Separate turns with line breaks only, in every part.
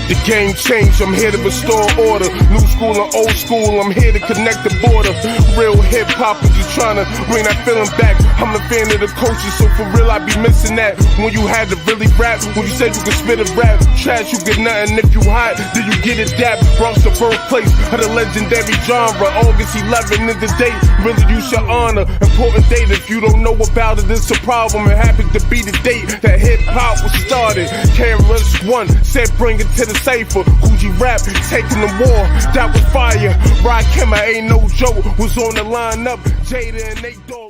The game changed, I'm here to restore order. New school and old school, I'm here to connect the border. Real hip-hop, just trying to bring that feeling back. I'm a fan of the culture, so for real I be missing that. When you had to really rap, when you said you could spit a rap. Trash, you get nothing, if you hot, then you get it dap. Bronx the birthplace of the legendary genre. August 11 is the date, really you should honor. Important date, if you don't know about it, it's a problem. It happens to be the date that hip-hop was started. KRS-One said bring it to the safer. Coogee rap, taking the war, that was fire. Rakim, ain't no joke, was on the lineup. Jada and Nate Dogg.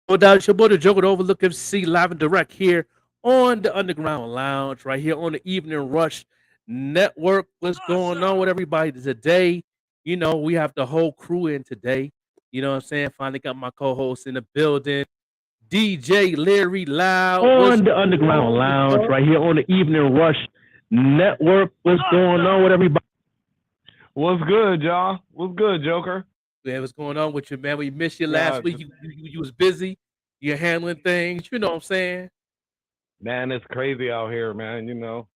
No doubt, it's your boy the Joker, the Overlook MC, live and direct here on the Underground Lounge, right here on the Evening Rush Network. What's going on with everybody today? You know, we have the whole crew in today. You know what I'm saying? Finally got my co-host in the building, DJ Larry Loud.
On the Underground Lounge, right here on the Evening Rush Network. What's going on with everybody?
What's good, y'all? What's good, Joker?
Yeah, what's going on with you, man? We missed you last week. You was busy. You're handling things. You know what I'm saying?
Man, it's crazy out here, man. You know,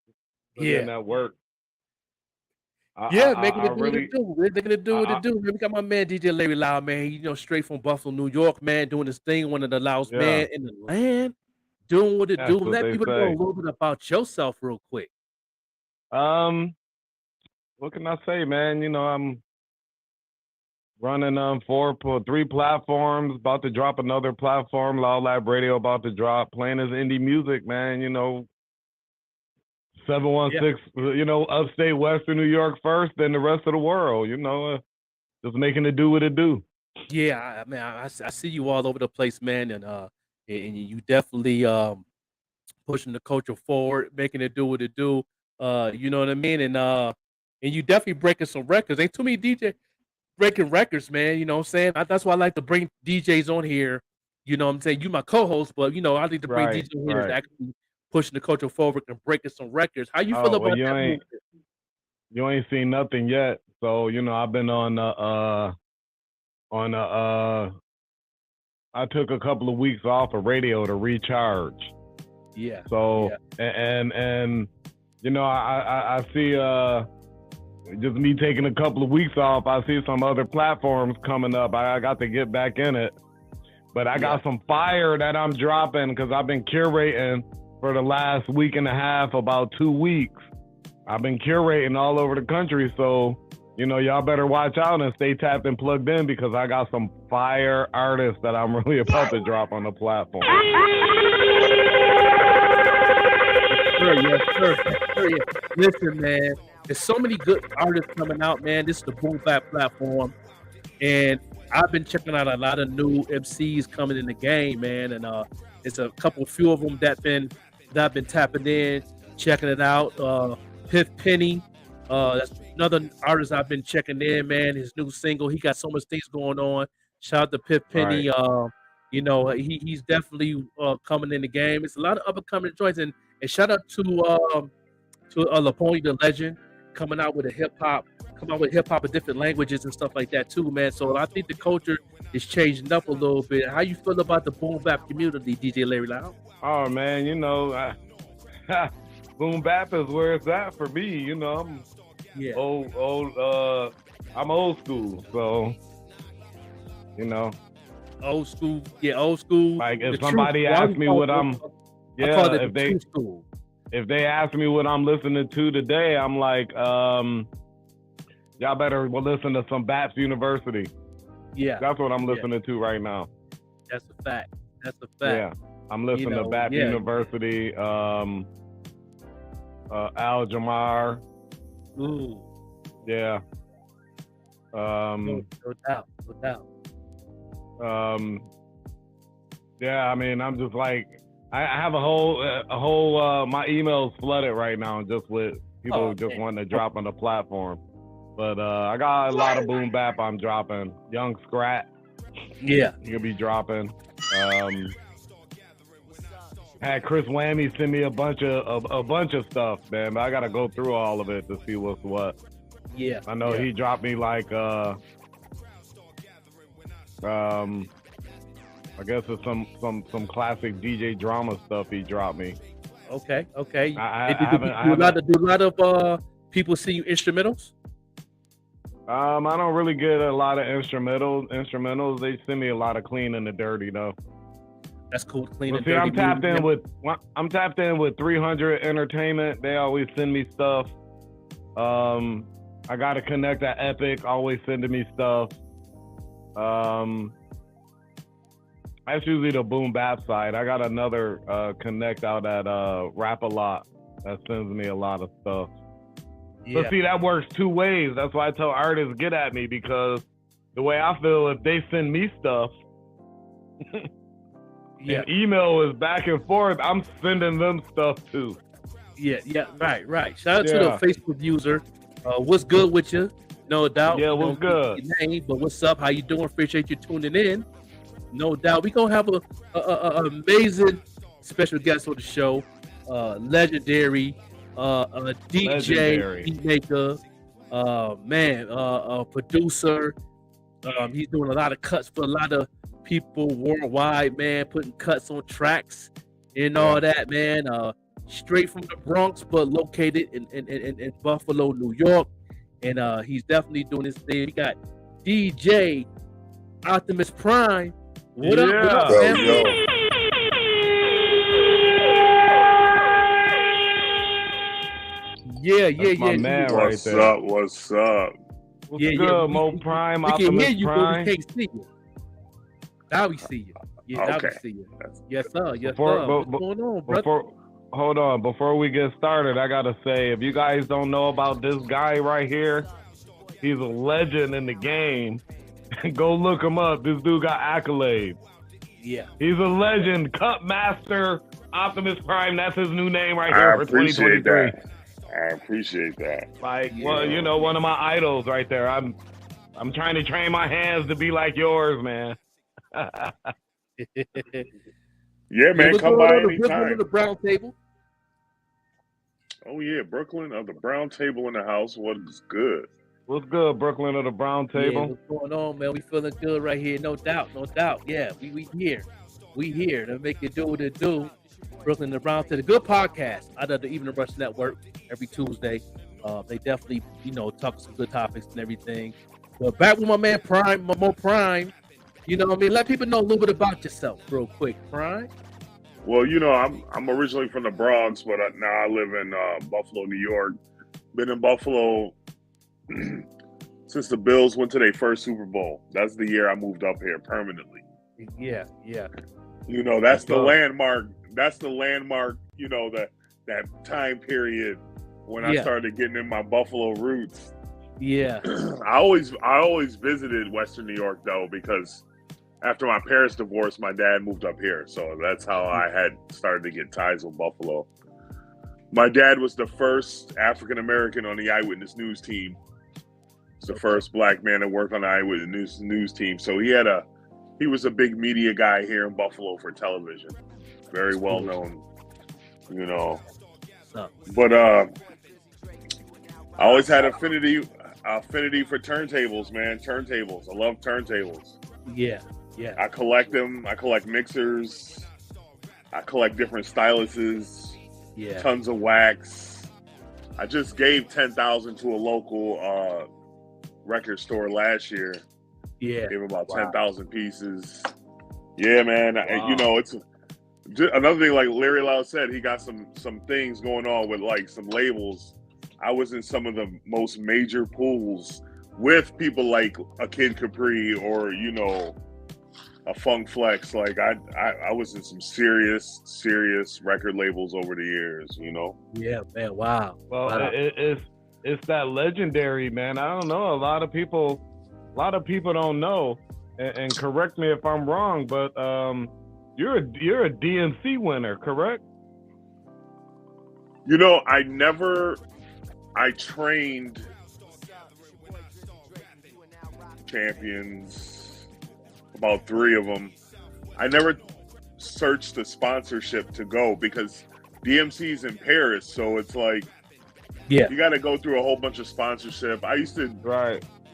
doing that work.
Making it do what it do. We're making it do what it do. Man, we got my man DJ Larry Loud, man. You know, straight from Buffalo, New York, man, doing his thing. One of the loudest man in the land, doing what it do. Let people know a little bit about yourself, real quick.
What can I say, man? You know, I'm running 3 platforms, about to drop another platform, Loud Lab Radio about to drop, playing his indie music, man, you know, 716, you know, upstate Western New York first, then the rest of the world, you know, just making it do what it do.
Yeah, I see you all over the place, man, and you definitely pushing the culture forward, making it do what it do, you know what I mean, and you definitely breaking some records. Ain't too many DJ breaking records, man. You know what I'm saying? That's why I like to bring DJs on here. You know what I'm saying? You my co-host, but you know, I need to bring DJs on here that's actually pushing the culture forward and breaking some records. How you feel about that?
You ain't seen nothing yet. So, you know, I've been I took a couple of weeks off of radio to recharge.
Yeah.
So and you know, I see just me taking a couple of weeks off, I see some other platforms coming up. I got to get back in it. But I got some fire that I'm dropping because I've been curating for the last week and a half, about 2 weeks. I've been curating all over the country. So, you know, y'all better watch out and stay tapped and plugged in because I got some fire artists that I'm really about to drop on the platform.
Yes, sir. Listen, man. There's so many good artists coming out, man. This is the Boom Bap platform, and I've been checking out a lot of new MCs coming in the game, man. And it's a few of them that I've been tapping in, checking it out. Piff Penny, that's another artist I've been checking in, man. His new single, he got so much things going on. Shout out to Piff Penny. Right. You know, he's definitely coming in the game. It's a lot of up and coming joints, and shout out to LaPointe the Legend. Coming out with hip hop in different languages and stuff like that too, man. So I think the culture is changing up a little bit. How you feel about the boom bap community, DJ Larry Loud?
Oh man, you know, boom bap is where it's at for me. You know, I'm old school, so you know.
Old school, old school.
Like if somebody asks me what I'm, if they ask me what I'm listening to today, I'm like, y'all better listen to some Baps University.
Yeah.
That's what I'm listening to right now.
That's a fact.
Yeah. I'm listening to Baps University, Al Jamar.
Ooh.
Yeah.
No doubt.
Yeah, I mean, I'm just like, I have a whole my emails flooded right now just with people just wanting to drop on the platform. But I got a lot of boom bap I'm dropping. Young Scrat.
Yeah.
He'll be dropping. Had Chris Whammy send me a bunch of stuff, man. But I gotta go through all of it to see what's what.
Yeah.
I know he dropped me like I guess it's some classic DJ drama stuff he dropped me.
Okay.
I
Do a lot of people see you instrumentals?
I don't really get a lot of instrumentals. They send me a lot of clean and the dirty though.
That's cool. Clean
Well,
and
see,
dirty.
I'm tapped in with 300 Entertainment. They always send me stuff. I got to connect at Epic, always sending me stuff. That's usually the boom bap side. I got another connect out at Rap a Lot that sends me a lot of stuff.
Yeah.
But see, that works two ways. That's why I tell artists get at me, because the way I feel, if they send me stuff,
yeah,
and email is back and forth, I'm sending them stuff too.
Yeah, right. Shout out to the Facebook user. What's good with you? No doubt.
Yeah, what's good?
Your name, but what's up? How you doing? Appreciate you tuning in. No doubt. We're going to have a amazing special guest on the show. Legendary DJ, beat maker, producer. He's doing a lot of cuts for a lot of people worldwide, man, putting cuts on tracks and all that, man. Straight from the Bronx, but located in Buffalo, New York. And he's definitely doing his thing. We got DJ Optimus Prime. What up, man?
Yo.
Yeah.
My man right there.
What's up?
What's good, Mo Prime,
we can hear
Optimus
you,
Prime?
but we can't see you. Now we see you. Yeah, now we see you. Yes, sir. What's going on, brother?
Hold on. Before we get started, I got to say, if you guys don't know about this guy right here, he's a legend in the game. Go look him up. This dude got accolades.
Yeah.
He's a legend. Cut Master Optimus Prime. That's his new name right here for 2023.
I appreciate that.
Like, well, you know, one of my idols right there. I'm trying to train my hands to be like yours, man.
Yeah, man, come by anytime.
Brooklyn of the Brown Table.
Oh yeah, Brooklyn of the Brown Table in the house. What's good?
What's good, Brooklyn of the Brown Table?
Yeah, what's going on, man? We feeling good right here, no doubt. Yeah, we here. We here to make it do what it do. Brooklyn of the Brown Table, good podcast out of the Evening Rush Network every Tuesday. They definitely, talk some good topics and everything. But back with my man Prime, Mo Prime. You know what I mean? Let people know a little bit about yourself real quick, Prime.
Well, I'm originally from the Bronx, but now I live in Buffalo, New York. Been in Buffalo since the Bills went to their first Super Bowl. That's the year I moved up here permanently.
Yeah.
That's the landmark. That's the landmark, that time period when I started getting in my Buffalo roots.
Yeah.
I always visited Western New York though, because after my parents divorced, my dad moved up here. So that's how I had started to get ties with Buffalo. My dad was the first African American on the Eyewitness News team. He's the first black man to work on the Eyewitness News team. So he was a big media guy here in Buffalo for television. Very well known, But I always had affinity for turntables, man. Turntables. I love turntables.
Yeah.
I collect them. I collect mixers. I collect different styluses.
Yeah.
Tons of wax. I just gave 10,000 to a local record store last year.
Yeah.
Gave about 10,000 pieces. Yeah, man.
Wow.
It's another thing. Like Larry Loud said, he got some things going on with like some labels. I was in some of the most major pools with people like a Kid Capri or a Funk Flex. Like I was in some serious record labels over the years.
Yeah, man. Wow.
Well,
wow.
It's that legendary, man. I don't know. A lot of people don't know, and correct me if I'm wrong, but you're a DMC winner, correct?
I trained champions, about 3 of them. I never searched the sponsorship to go because DMC's in Paris, so it's like, you got to go through a whole bunch of sponsorship. I used to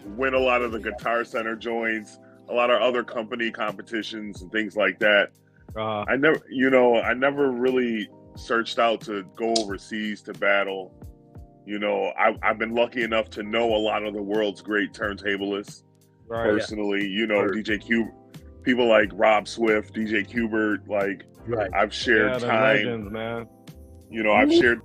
win a lot of the Guitar Center joints,
a lot of other company competitions and things like that.
Uh,
I never really searched out to go overseas to battle. I've been lucky enough to know a lot of the world's great turntablists
right.
personally.
Sure.
DJ Q, people like Rob Swift, DJ Qbert. Like,
Right.
I've shared
The
time.
legends, man.
I've shared.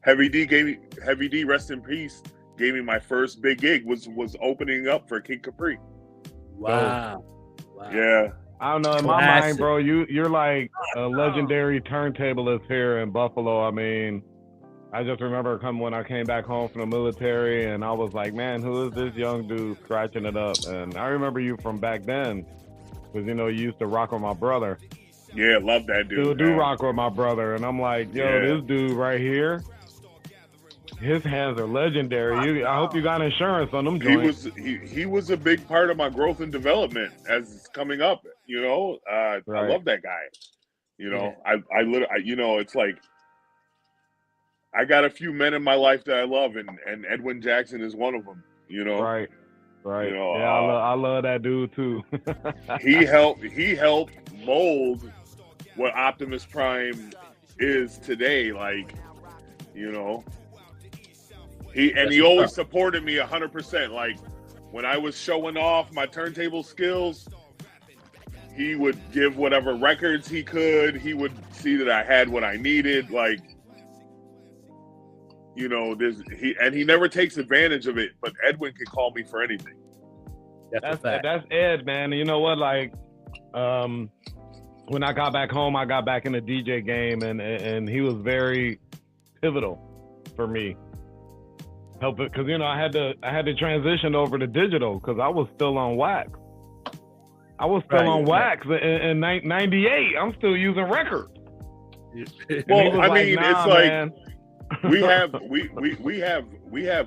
Heavy D, rest in peace. Gave me my first big gig. Was opening up for Kid Capri.
Wow.
Yeah.
I don't know. In my mind, bro, you're like a legendary turntablist here in Buffalo. I mean, I just remember when I came back home from the military, and I was like, man, who is this young dude scratching it up? And I remember you from back then, because you used to rock with my brother.
Yeah, love that dude.
Still do rock with my brother, and I'm like, yo, this dude right here, his hands are legendary. I hope you got insurance on them joints.
He was a big part of my growth and development as it's coming up. I love that guy. I literally, it's like I got a few men in my life that I love, and Edwin Jackson is one of them.
Right. I love that dude too.
he helped mold what Optimus Prime is today. Like, he always supported me 100%. Like, when I was showing off my turntable skills, he would give whatever records he could. He would see that I had what I needed. Like, he never takes advantage of it. But Edwin can call me for anything.
That's Ed, man. And you know what? Like, when I got back home, I got back in the DJ game, and he was very pivotal for me. Help it, because I had to transition over to digital because I was still on wax. Wax in '98. I'm still using records.
Well, I mean,
nah,
it's like
man.
we have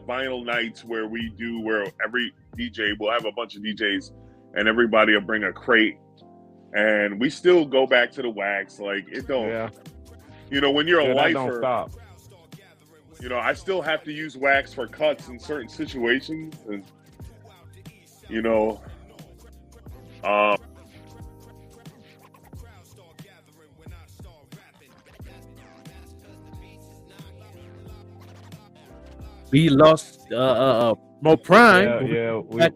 vinyl nights where every DJ will have a bunch of DJs and everybody will bring a crate, and we still go back to the wax. Like, it don't.
Yeah.
When you're a lifer,
don't stop.
I still have to use wax for cuts in certain situations, and
we lost Mo Prime.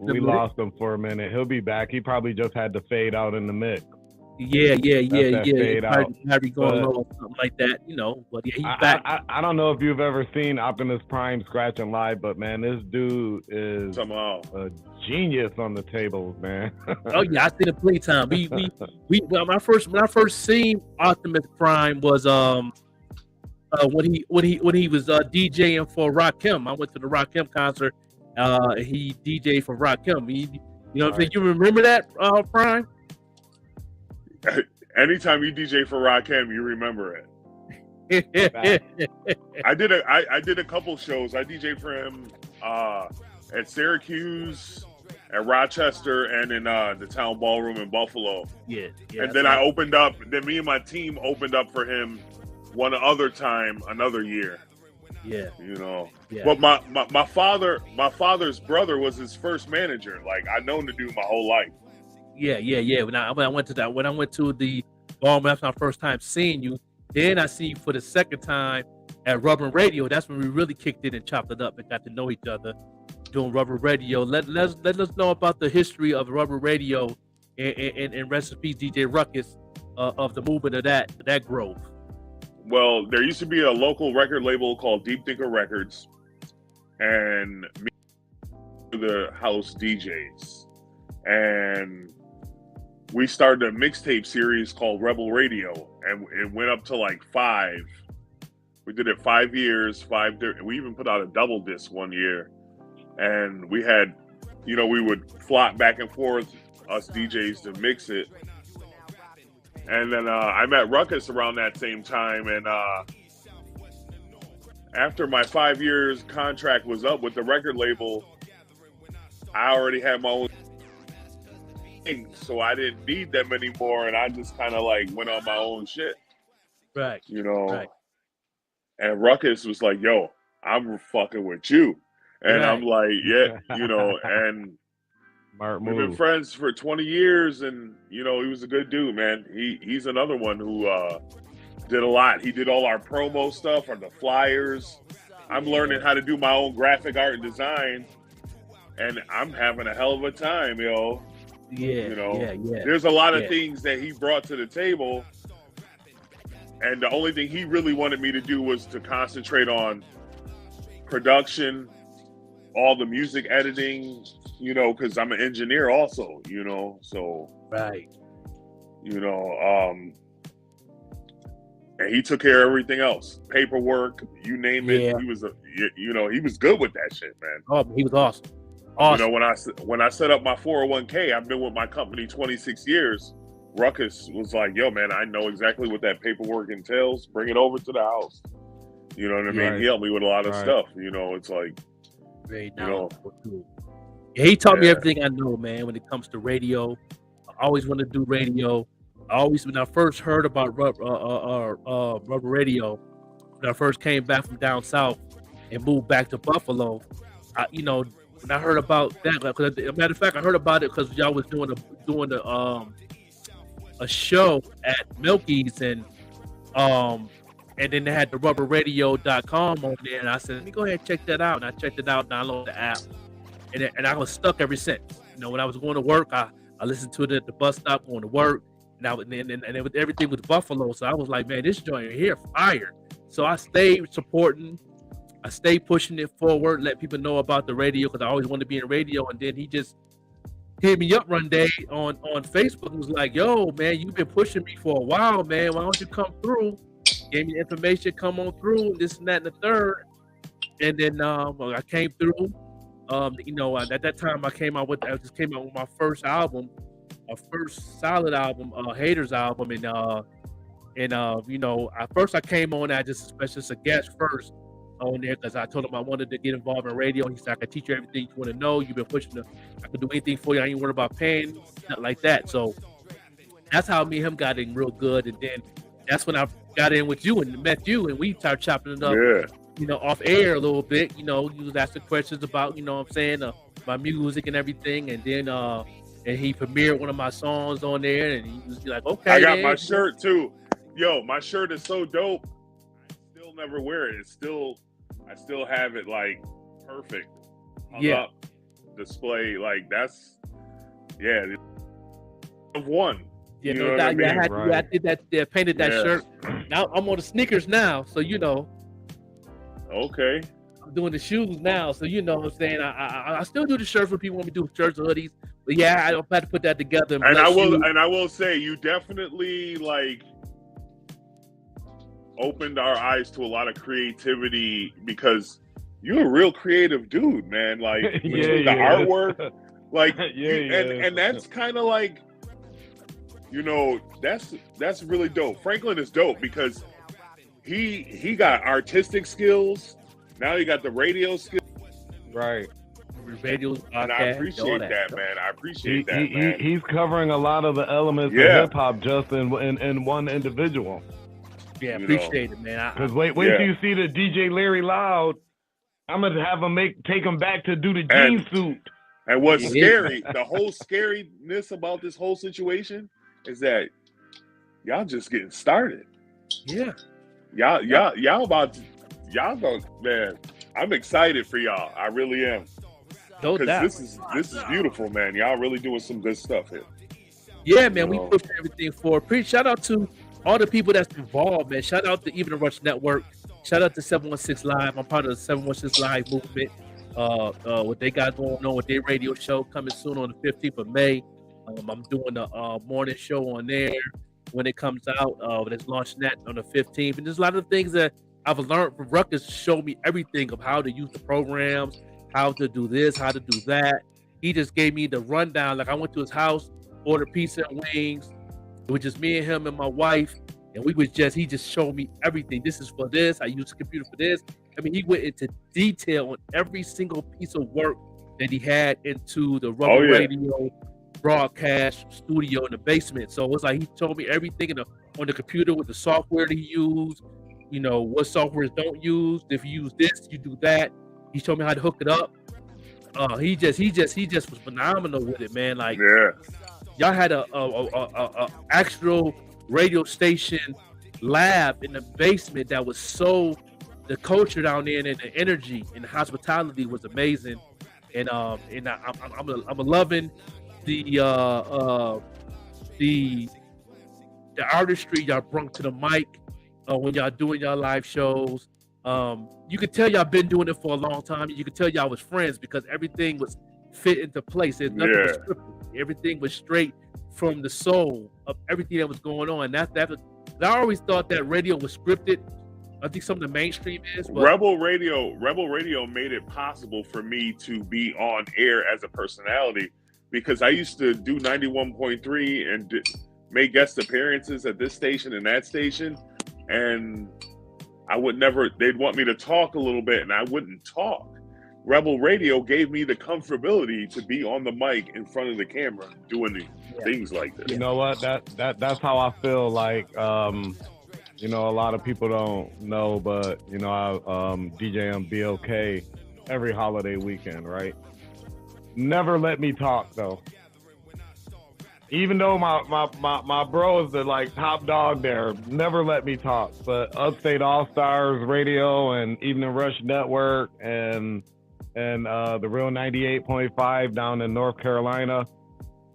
We lost him for a minute. He'll be back. He probably just had to fade out in the mix.
Yeah.
Fade out.
Probably going low or something like that, But yeah, he's back.
I don't know if you've ever seen Optimus Prime scratching live, but man, this dude is a genius on the tables, man.
Oh yeah, I seen it playtime. When I first seen Optimus Prime was when he was DJing for Rakim. I went to the Rakim concert. He DJed for Rakim. What I'm saying? You remember that, Prime?
Anytime you DJ for Rakim, you remember it. I did a couple shows. I DJed for him at Syracuse, at Rochester, and in the Town Ballroom in Buffalo.
Yeah.
And then I opened up. Then me and my team opened up for him one other time, another year.
Yeah.
Yeah. But my father's brother was his first manager. Like, I've known the dude my whole life.
Yeah. When I went to the ballroom after my first time seeing you, then I see you for the second time at Rubber Radio. That's when we really kicked it and chopped it up and got to know each other doing Rubber Radio. Let us know about the history of Rubber Radio and rest in peace, DJ Ruckus, of the movement of that growth.
Well, there used to be a local record label called Deep Thinker Records, and me the house DJs, and we started a mixtape series called Rebel Radio, and it went up to like 5. We did it 5 years, we even put out a double disc one year, and we had, we would flop back and forth, us DJs, to mix it. And then I met Ruckus around that same time, and after my 5 years contract was up with the record label, I already had my own thing, so I didn't need them anymore, and I just kind of like went on my own shit.
Right.
Right. And Ruckus was like, yo, I'm fucking with you. And
Right.
I'm like, yeah, and
Smart
we've been
move.
friends for 20 years, and he was a good dude, man. He's another one who did a lot. He did all our promo stuff, or the flyers. I'm learning how to do my own graphic art and design, and I'm having a hell of a time, yo.
Yeah.
There's a lot of things that he brought to the table, and the only thing he really wanted me to do was to concentrate on production, all the music editing, because I'm an engineer also, so
Right.
And he took care of everything else, paperwork, you name it.
Yeah.
He was he was good with that shit, man.
Oh, he was awesome. Awesome.
When I set up my 401k, I've been with my company 26 years. Ruckus was like, yo, man, I know exactly what that paperwork entails. Bring it over to the house. You know what I mean?
Right.
He helped me with a lot of
Right.
stuff. It's like,
Very
know.
knowledgeable too. Yeah, he taught me
Yeah.
everything I know, man. When it comes to radio, I always wanted to do radio. When I first heard about rubber radio, when I first came back from down south and moved back to Buffalo, when I heard about that, because as a matter of fact, I heard about it because y'all was doing a show at Milky's, and then they had the rubberradio.com on there, and I said, let me go ahead and check that out. And I checked it out, downloaded the app, and I was stuck ever since. When I was going to work, I listened to it at the bus stop going to work, and it was, everything was Buffalo. So I was like, man, this joint here fire. So I stayed supporting, I stayed pushing it forward, let people know about the radio because I always wanted to be in radio. And then he just hit me up one day on Facebook and was like, yo, man, you've been pushing me for a while, man. Why don't you come through? Gave me the information, come on through, this and that and the third. And then I came through. At that time I just came out with my first album, my first solid album, Haters album, and at first I came on as just a guest first on there because I told him I wanted to get involved in radio. He said, I can teach you everything you want to know. You've been pushing I can do anything for you. I ain't worried about paying, nothing like that. So that's how me and him got in real good. And then that's when I got in with you and met you, and we started chopping it up.
Yeah.
Off air a little bit. You was asking questions about, what I'm saying, my music and everything. And then and he premiered one of my songs on there, and he was like, okay.
I got my shirt too. Yo, my shirt is so dope. I still never wear it. I still have it like perfect. Hung up, display, like that's of one.
Yeah,
You
no
know what
doubt.
I mean?
I did that. Painted that shirt. Now I'm on the sneakers now, so
Okay.
I'm doing the shoes now, so what I'm saying. I still do the shirts when people want me to do shirts or hoodies, but yeah, I had to put that together.
And I will say, you definitely like opened our eyes to a lot of creativity because you're a real creative dude, man. Like the artwork, like and that's kind of like, that's really dope. Franklin is dope because he got artistic skills. Now he got the radio skills.
Right.
Radio,
and I appreciate that, man. I appreciate that, man.
He's covering a lot of the elements of hip hop just in one individual.
Yeah, appreciate it, man.
Because wait till you see the DJ Larry Loud. I'm gonna have him take him back to do the jean suit.
And what's scary, the whole scariness about this whole situation is that y'all just getting started.
Yeah.
Y'all about to, man. I'm excited for y'all. I really am.
No doubt.
This is beautiful, man. Y'all really doing some good stuff here.
Yeah, man. We push everything forward. Shout out to all the people that's involved, man. Shout out to Even the Rush Network. Shout out to 716 Live. I'm part of the 716 Live movement. What they got going on with their radio show coming soon on the 15th of May. I'm doing a morning show on there when it comes out. It's launching that on the 15th. And there's a lot of things that I've learned from Ruckus. Showed me everything of how to use the programs, how to do this, how to do that. He just gave me the rundown. Like I went to his house, ordered pizza and wings. It was just me and him and my wife. And he just showed me everything. This is for this. I use the computer for this. I mean, he went into detail on every single piece of work that he had into the rubber radio broadcast studio in the basement. So it was like he told me everything on the computer with the software that he used, what softwares don't use. If you use this, you do that. He showed me how to hook it up. He just was phenomenal with it, man. Like
Yeah.
y'all had a actual radio station lab in the basement that was so, the culture down there and the energy and the hospitality was amazing. And I'm loving the artistry y'all brought to the mic when y'all doing y'all live shows. You could tell y'all been doing it for a long time. You could tell y'all was friends because everything was fit into place. There's nothing was scripted. Everything was straight from the soul of everything that was going on. I always thought that radio was scripted. I think some of the mainstream is. But
Rebel Radio made it possible for me to be on air as a personality because I used to do 91.3 and make guest appearances at this station and that station, and they'd want me to talk a little bit and I wouldn't talk. Rebel Radio gave me the comfortability to be on the mic in front of the camera doing things like this.
You know what? That's how I feel. Like, you know, a lot of people don't know, but you know, I DJ on BLK every holiday weekend, right? Never let me talk though. Even though my bro is the like top dog there, never let me talk. But Upstate All Stars Radio and Evening Rush Network and the Real 98.5 down in North Carolina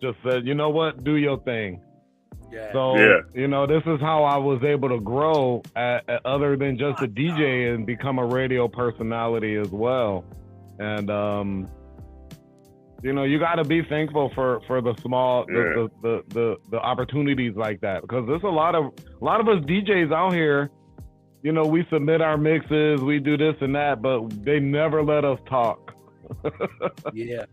just said, you know what, do your thing.
yeah.
So, you know, this is how I was able to grow other than just a DJ and become a radio personality as well. And, you know, you got to be thankful for the small, the opportunities like that, because there's a lot of us DJs out here, you know, we submit our mixes, we do this and that, but they never let us talk.
yeah.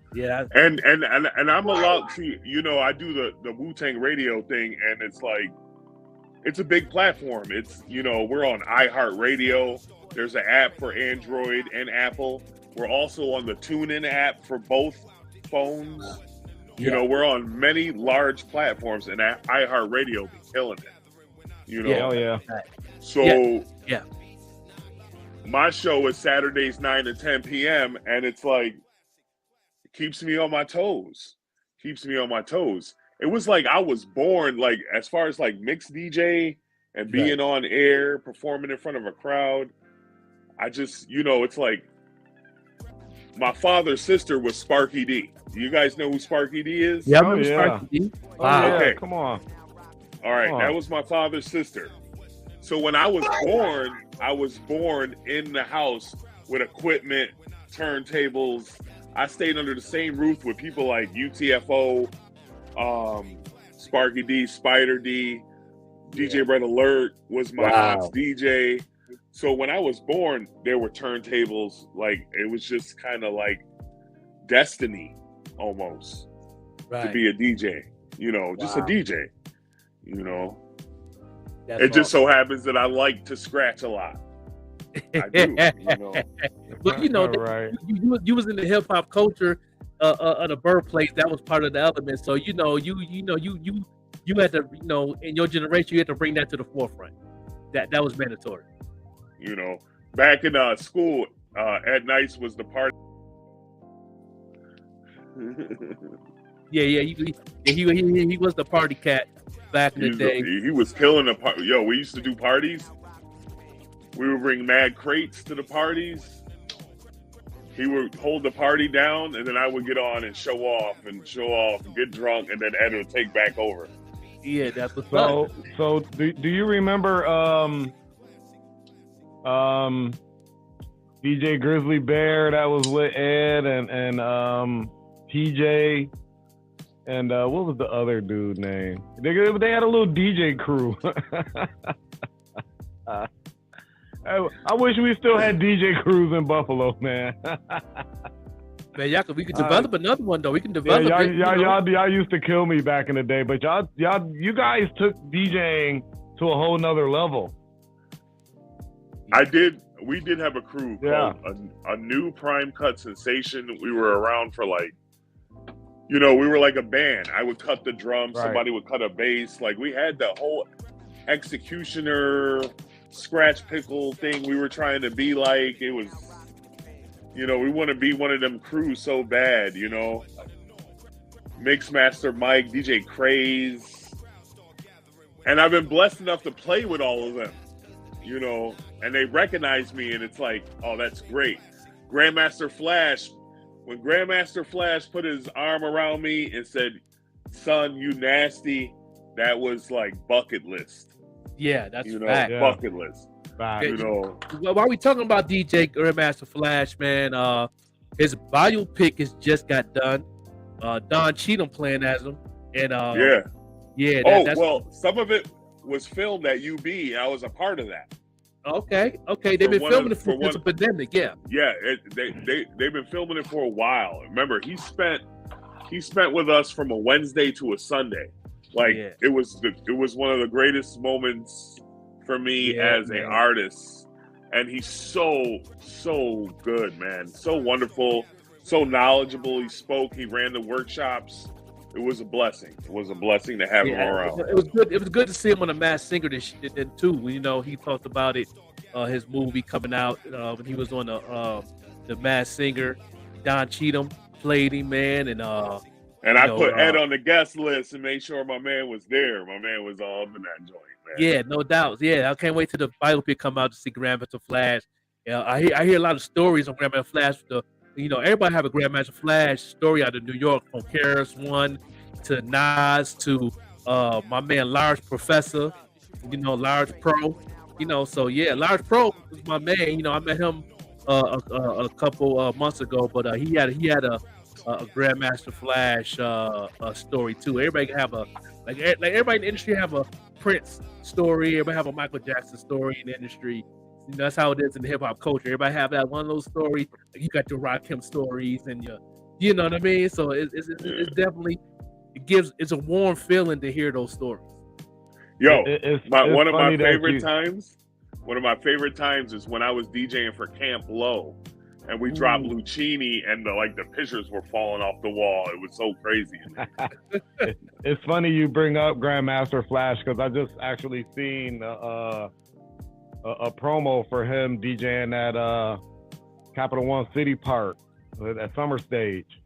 And I'm allowed to, you know, I do the Wu-Tang radio thing, and it's like, it's a big platform. It's, you know, we're on iHeartRadio. There's an app for Android and Apple. We're also on the TuneIn app for both phones. You know, we're on many large platforms, and iHeartRadio be killing it. You know, So my show is Saturdays 9 to 10 p.m. and it's like, it keeps me on my toes. It was like I was born, like, as far as like mixed DJ and being on air, performing in front of a crowd. I just, you know, it's like my father's sister was Sparky D. Do you guys know who Sparky D is?
Yeah, I remember Sparky D.
Wow.
Okay.
Come on.
All right, that was my father's sister. So when I was born in the house with equipment, turntables. I stayed under the same roof with people like UTFO, Sparky D, Spider D, DJ Red Alert was my aunt's DJ. So when I was born, there were turntables. Like, it was just kind of like destiny almost to be a DJ, you know, just a DJ, you know. It just so happens that I like to scratch a lot. I do, you know.
But you know, you was in the hip hop culture of the birthplace. That was part of the element. So you know, you had to, you know, in your generation, you had to bring that to the forefront. That was mandatory.
You know, back in school, Ed Nice was the party.
He was the party cat back in the day.
He was killing the party. Yo, we used to do parties. We would bring mad crates to the parties. He would hold the party down, and then I would get on and show off, get drunk, and then Ed would take back over.
Yeah, that's what's up.
So do you remember DJ Grizzly Bear that was with Ed and TJ and what was the other dude name? They had a little DJ crew. I wish we still had DJ crews in Buffalo, man.
Man, we could develop another one though. We can develop.
y'all
used to kill me back in the day, but you guys took DJing to a whole nother level.
We did have a crew called a new Prime Cut Sensation. We were around for like, you know, we were like a band. I would cut the drums, somebody would cut a bass. Like, we had the whole Executioner, Scratch Pickle thing we were trying to be like. It was You know, we want to be one of them crews so bad, you know. Mixmaster Mike, DJ Craze. And I've been blessed enough to play with all of them, you know, and they recognize me, and it's like, oh, that's great. Grandmaster Flash, when Grandmaster Flash put his arm around me and said, son, you nasty, that was like bucket list.
Yeah, that's
you know,
fact.
Yeah.
bucket list.
Fact.
You know,
While we talking about DJ Grandmaster Flash, man, his biopic has just got done. Don Cheadle playing as him, and
yeah.
that's
Well, some of it was filmed at UB. I was a part of that.
okay. They've been filming it for the pandemic, yeah.
Yeah, they've been filming it for a while. Remember, he spent with us from a Wednesday to a Sunday. Like it was one of the greatest moments for me as an artist. And he's so good, man. So wonderful, so knowledgeable. He spoke, he ran the workshops. It was a blessing. It was a blessing to have him around.
It was good. It was good to see him on the Masked Singer then too. You know, he talked about it, his movie coming out when he was on the Masked Singer. Don Cheadle played him, man, and
I put Ed on the guest list and made sure my man was there. My man was all up in that joint, man.
Yeah, no doubt. Yeah, I can't wait till the biopic come out to see Grandmaster Flash. Yeah, I hear a lot of stories on Grandmaster Flash. Everybody have a Grandmaster Flash story out of New York, from KRS One to Nas to my man Large Professor, Large Pro. So yeah, Large Pro was my man. I met him a couple months ago, but he had a Grandmaster Flash story too. Everybody can have like everybody in the industry have a Prince story. Everybody have a Michael Jackson story in the industry. That's how it is in the hip hop culture. Everybody have that one of those stories. You got your Rakim stories, and you know what I mean. So it's definitely it's a warm feeling to hear those stories.
Yo, one of my favorite times. One of my favorite times is when I was DJing for Camp Low, and we dropped Lucchini, and the pictures were falling off the wall. It was so crazy.
It's funny you bring up Grandmaster Flash, because I just actually seen a promo for him DJing at Capital One City Park at Summer Stage.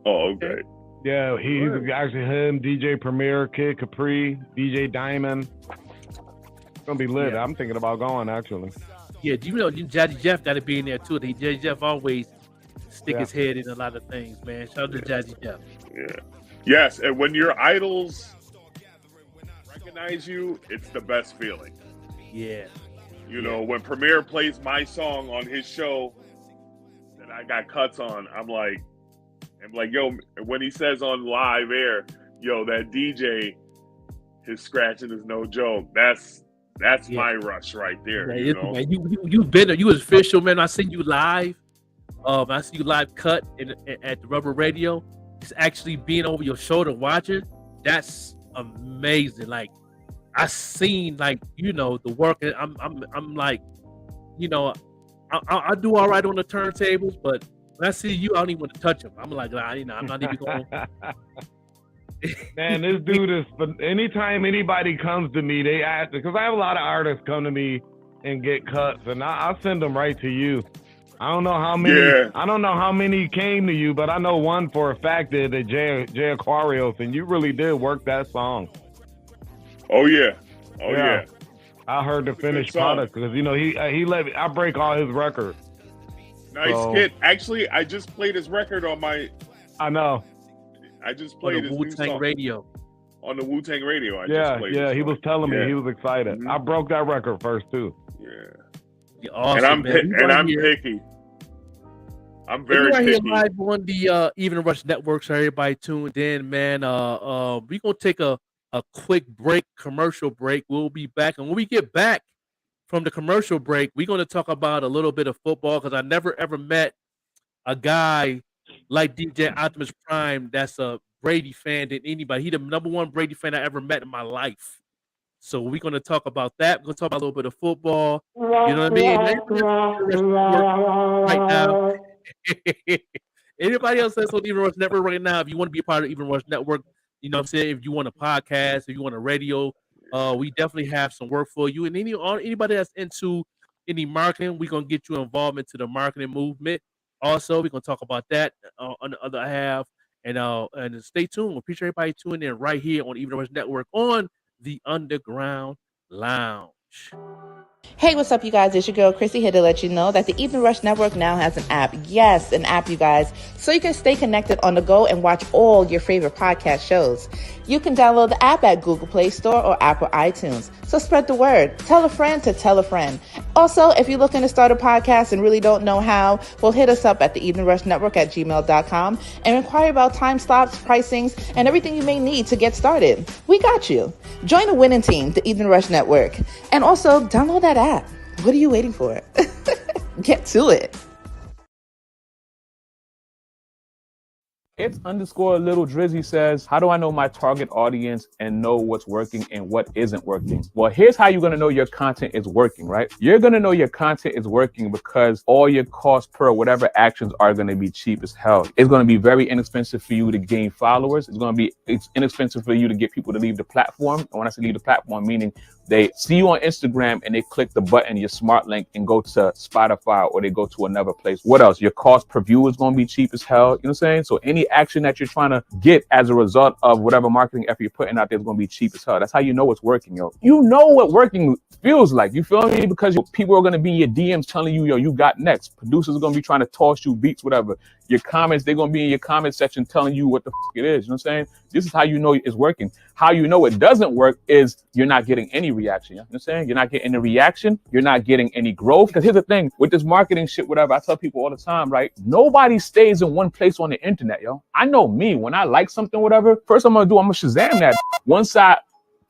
Oh, okay.
Yeah, he's actually him, DJ Premier, Kid Capri, DJ Diamond. It's gonna be lit. I'm thinking about going, actually.
Yeah, do you know Jazzy Jeff got to be in there too? Jazzy Jeff always stick his head in a lot of things, man. Shout out to Jazzy Jeff.
Yeah. Yes, and when your idols recognize you, it's the best feeling.
Yeah.
You know, when Premier plays my song on his show that I got cuts on, I'm like, yo, when he says on live air, yo, that DJ, his scratching is no joke. That's my rush right there.
Yeah, man, you've been there. You was official, man. I seen you live. I see you live cut at the Rubber Radio. It's actually being over your shoulder watching. That's amazing. Like, I seen the work. And I'm like, I do all right on the turntables, but when I see you, I don't even want to touch them. I'm like, I'm not even going.
Man, this dude is. Anytime anybody comes to me, they ask, because I have a lot of artists come to me and get cuts, and I'll send them right to you. I don't know how many. Yeah. I don't know how many came to you, but I know one for a fact that Jay Aquarius, and you really did work that song.
Oh yeah.
I heard the finished product, because he let me. I break all his records.
Nice kid. Actually, I just played his record on my.
I know.
I just played his
Wu-Tang Radio.
On the Wu-Tang Radio.
He was telling me he was excited. Mm-hmm. I broke that record first too.
Yeah. Awesome,
and I'm picky. I'm very picky.
Here live on the Even Rush Network, so everybody tuned in, man. We're gonna take a quick break, commercial break. We'll be back, and when we get back from the commercial break, we're gonna talk about a little bit of football, because I never ever met a guy like DJ Optimus Prime that's a Brady fan than anybody. He's the number one Brady fan I ever met in my life. So we're going to talk about that. We're going to talk about a little bit of football. You know what I mean? Right now. Anybody else that's on Even Rush Network right now, if you want to be a part of Even Rush Network, you know what I'm saying? If you want a podcast, if you want a radio, we definitely have some work for you. And anybody that's into any marketing, we're going to get you involved into the marketing movement. Also, we're gonna talk about that on the other half. And stay tuned. We appreciate everybody tuning in right here on Even Rush Network on the Underground Lounge.
Hey, what's up, you guys? It's your girl, Chrissy, here to let you know that the Evening Rush Network now has an app. Yes, an app, you guys. So you can stay connected on the go and watch all your favorite podcast shows. You can download the app at Google Play Store or Apple iTunes. So spread the word. Tell a friend to tell a friend. Also, if you're looking to start a podcast and really don't know how, well, hit us up at the Evening Rush Network at gmail.com and inquire about time slots, pricings, and everything you may need to get started. We got you. Join the winning team, the Evening Rush Network. And also, download that app. What are you waiting for? Get to it.
It's _ little Drizzy says, how do I know my target audience and know what's working and what isn't working? Well, here's how you're going to know your content is working, right? You're going to know your content is working because all your costs per whatever actions are going to be cheap as hell. It's going to be very inexpensive for you to gain followers. It's inexpensive for you to get people to leave the platform. And when I say leave the platform, meaning they see you on Instagram and they click the button, your smart link, and go to Spotify or they go to another place. What else? Your cost per view is going to be cheap as hell. You know what I'm saying? So any action that you're trying to get as a result of whatever marketing effort you're putting out there is going to be cheap as hell. That's how you know it's working, yo. You know what working feels like. You feel me? Because people are going to be in your DMs telling you, yo, you got next. Producers are going to be trying to toss you beats, whatever. Your comments, they're going to be in your comment section telling you what the it is. You know what I'm saying? This is how you know it's working. How you know it doesn't work is you're not getting any reaction. You know what I'm saying? You're not getting any reaction. You're not getting any growth. Because here's the thing with this marketing shit, whatever, I tell people all the time, right? Nobody stays in one place on the internet, yo. I know me, when I like something, whatever, first I'm going to do, I'm going to Shazam that. Once I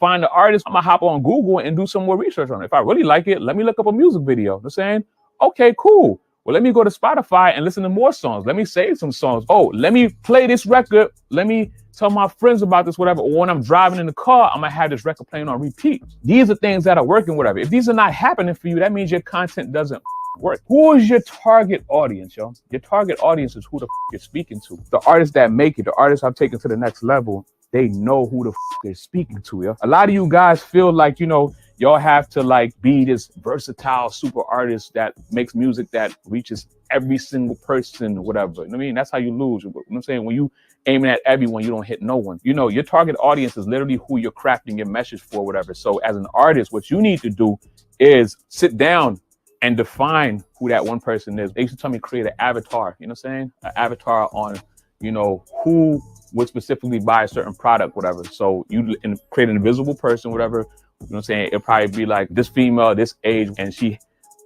find the artist, I'm going to hop on Google and do some more research on it. If I really like it, let me look up a music video. You know what I'm saying? Okay, cool. Well, let me go to Spotify and listen to more songs. Let me save some songs. Oh, let me play this record. Let me tell my friends about this, whatever. Or when I'm driving in the car, I'm going to have this record playing on repeat. These are things that are working, whatever. If these are not happening for you, that means your content doesn't work. Who is your target audience, yo? Your target audience is who the you're speaking to. The artists that make it, the artists I've taken to the next level, they know who the they're speaking to, yo. A lot of you guys feel like, you know, y'all have to like be this versatile super artist that makes music that reaches every single person, whatever. You know what I mean? That's how you lose. You know what I'm saying? When you aiming at everyone, you don't hit no one. You know, your target audience is literally who you're crafting your message for, whatever. So as an artist, what you need to do is sit down and define who that one person is. They used to tell me create an avatar, you know what I'm saying? An avatar on, you know, who would specifically buy a certain product, whatever. So you create an invisible person, whatever. You know what I'm saying? It'll probably be like this female, this age, and she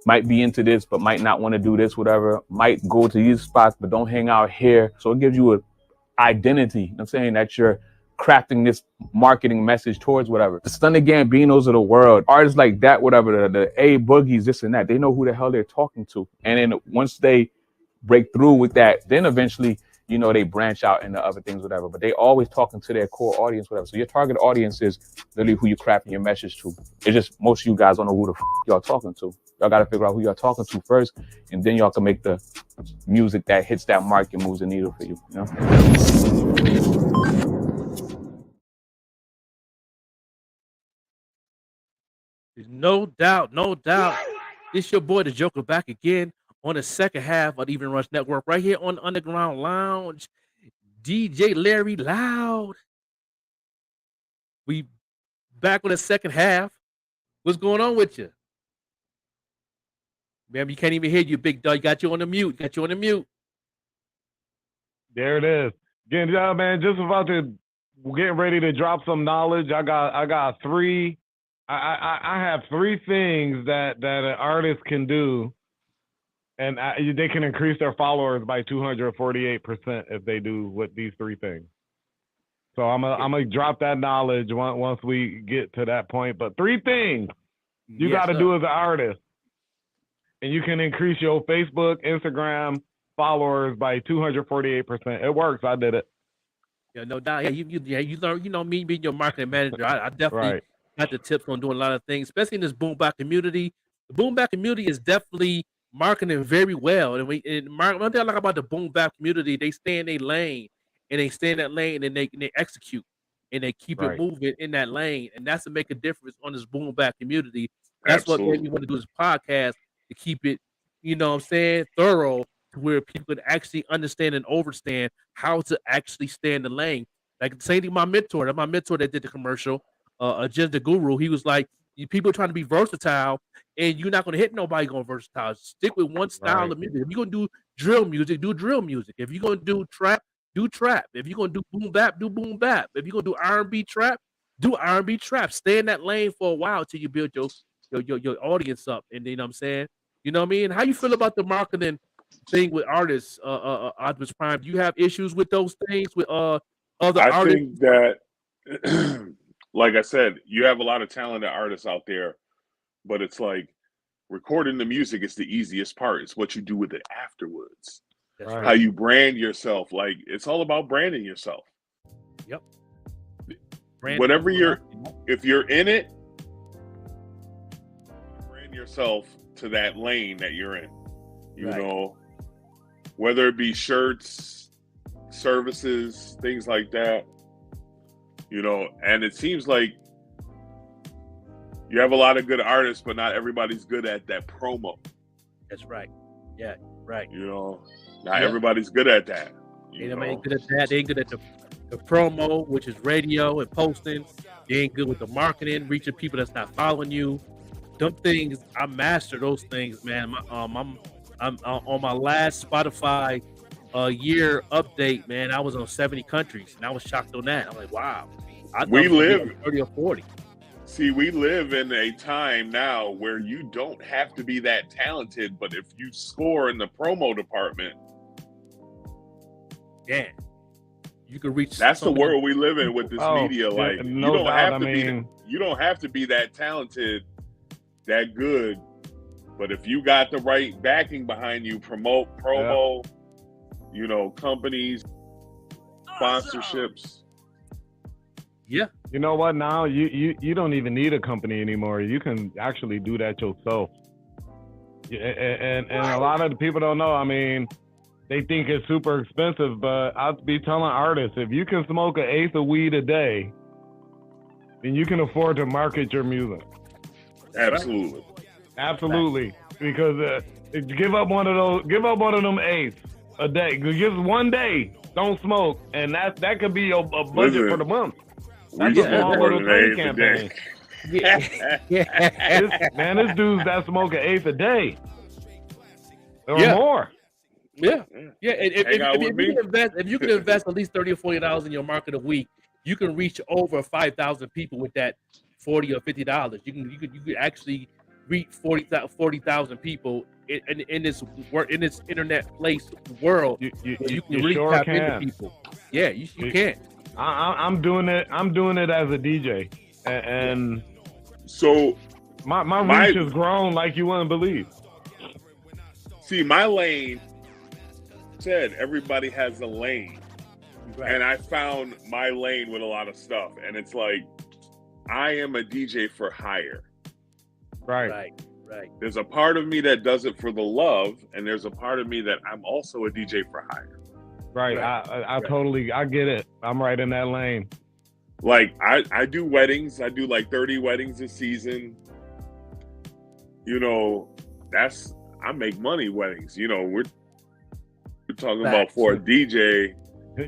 might be into this, but might not want to do this, whatever. Might go to these spots, but don't hang out here. So it gives you an identity, you know what I'm saying, that you're crafting this marketing message towards, whatever. The Stunna Gambinos of the world, artists like that, whatever, the A Boogies, this and that, they know who the hell they're talking to. And then once they break through with that, then eventually, you know, they branch out into other things, whatever, but they always talking to their core audience, whatever. So your target audience is literally who you're crafting your message to. It's just most of you guys don't know who the y'all talking to. Y'all got to figure out who y'all talking to first, and then y'all can make the music that hits that mark and moves the needle for you, you know?
No doubt, no doubt. It's your boy, the Joker, back again on the second half of the Even Rush Network, right here on Underground Lounge. DJ Larry Loud. We back with the second half. What's going on with you? Man, you can't even hear you, big dog. Got you on the mute.
There it is. Again, man, just about to get ready to drop some knowledge. I got three. I have three things that an artist can do, and they can increase their followers by 248% if they do what these three things. So I'm gonna drop that knowledge once we get to that point. But three things you got to do as an artist, and you can increase your Facebook, Instagram followers by 248%. It works. I did it.
Yeah, no doubt. Yeah, you learn. You know, me being your marketing manager, I definitely got the tips on doing a lot of things, especially in this boom bap community. The boom bap community is definitely marketing very well. And one thing I like about the boom bap community, they stay in their lane, and they stay in that lane, and they execute, and they keep it moving in that lane, and that's to make a difference on this boom bap community. That's what made me want to do this podcast, to keep it, you know what I'm saying, thorough, to where people could actually understand and understand how to actually stay in the lane. Like the same thing, my mentor that did the commercial, Agenda Guru, he was like, people are trying to be versatile, and you're not going to hit nobody going versatile. Stick with one style of music. If you're going to do drill music, do drill music. If you're going to do trap, do trap. If you're going to do boom bap, do boom bap. If you're going to do R&B trap, do R&B trap. Stay in that lane for a while till you build your audience up. And you know what I'm saying? You know what I mean? How you feel about the marketing thing with artists, Optimus Prime? Do you have issues with those things with other
I
artists?
think that, like I said, you have a lot of talented artists out there, but it's like recording the music is the easiest part. It's what you do with it afterwards.
That's
How you brand yourself. Like, it's all about branding yourself.
Yep.
Whatever if you're in it, brand yourself to that lane that you're in. You know, whether it be shirts, services, things like that. You know, and it seems like you have a lot of good artists, but not everybody's good at that promo.
That's right. Yeah, right.
You know, not everybody's good at that.
They ain't good at that. They ain't good at the promo, which is radio and posting. They ain't good with the marketing, reaching people that's not following you. Them things, I master those things, man. I'm on my last Spotify year update, man. I was on 70 countries, and I was shocked on that. I'm like, wow.
We live
30 or 40.
See, we live in a time now where you don't have to be that talented, but if you score in the promo department,
yeah, you can reach.
That's the world we live in with this media. Like, you don't have to be that talented, that good, but if you got the right backing behind you, promo, you know, companies, sponsorships.
Yeah.
You know what? Now you don't even need a company anymore. You can actually do that yourself. And a lot of the people don't know. I mean, they think it's super expensive, but I'll be telling artists, if you can smoke an eighth of weed a day, then you can afford to market your music.
Absolutely.
Absolutely. Because give up one of them eighths a day. Just one day, don't smoke, and that could be a budget for the month. That's a small little trade campaign. Man, this dude's that smoke an eighth a day or more.
Yeah. If you can invest at least $30 or $40 in your market a week, you can reach over 5,000 people with that $40 or $50. You could actually reach 40,000 people in this internet place world.
You
can really
sure
tap
can.
into people. Yeah, you can.
I'm doing it. I'm doing it as a DJ, and
so
my reach has grown like you wouldn't believe.
See, my lane said everybody has a lane, and I found my lane with a lot of stuff, and it's like I am a DJ for hire.
Right.
There's a part of me that does it for the love, and there's a part of me that I'm also a DJ for hire.
Right. I totally, I get it. I'm right in that lane.
Like, I do weddings. I do like 30 weddings a season. You know, I make money weddings. You know, we're talking about for a DJ.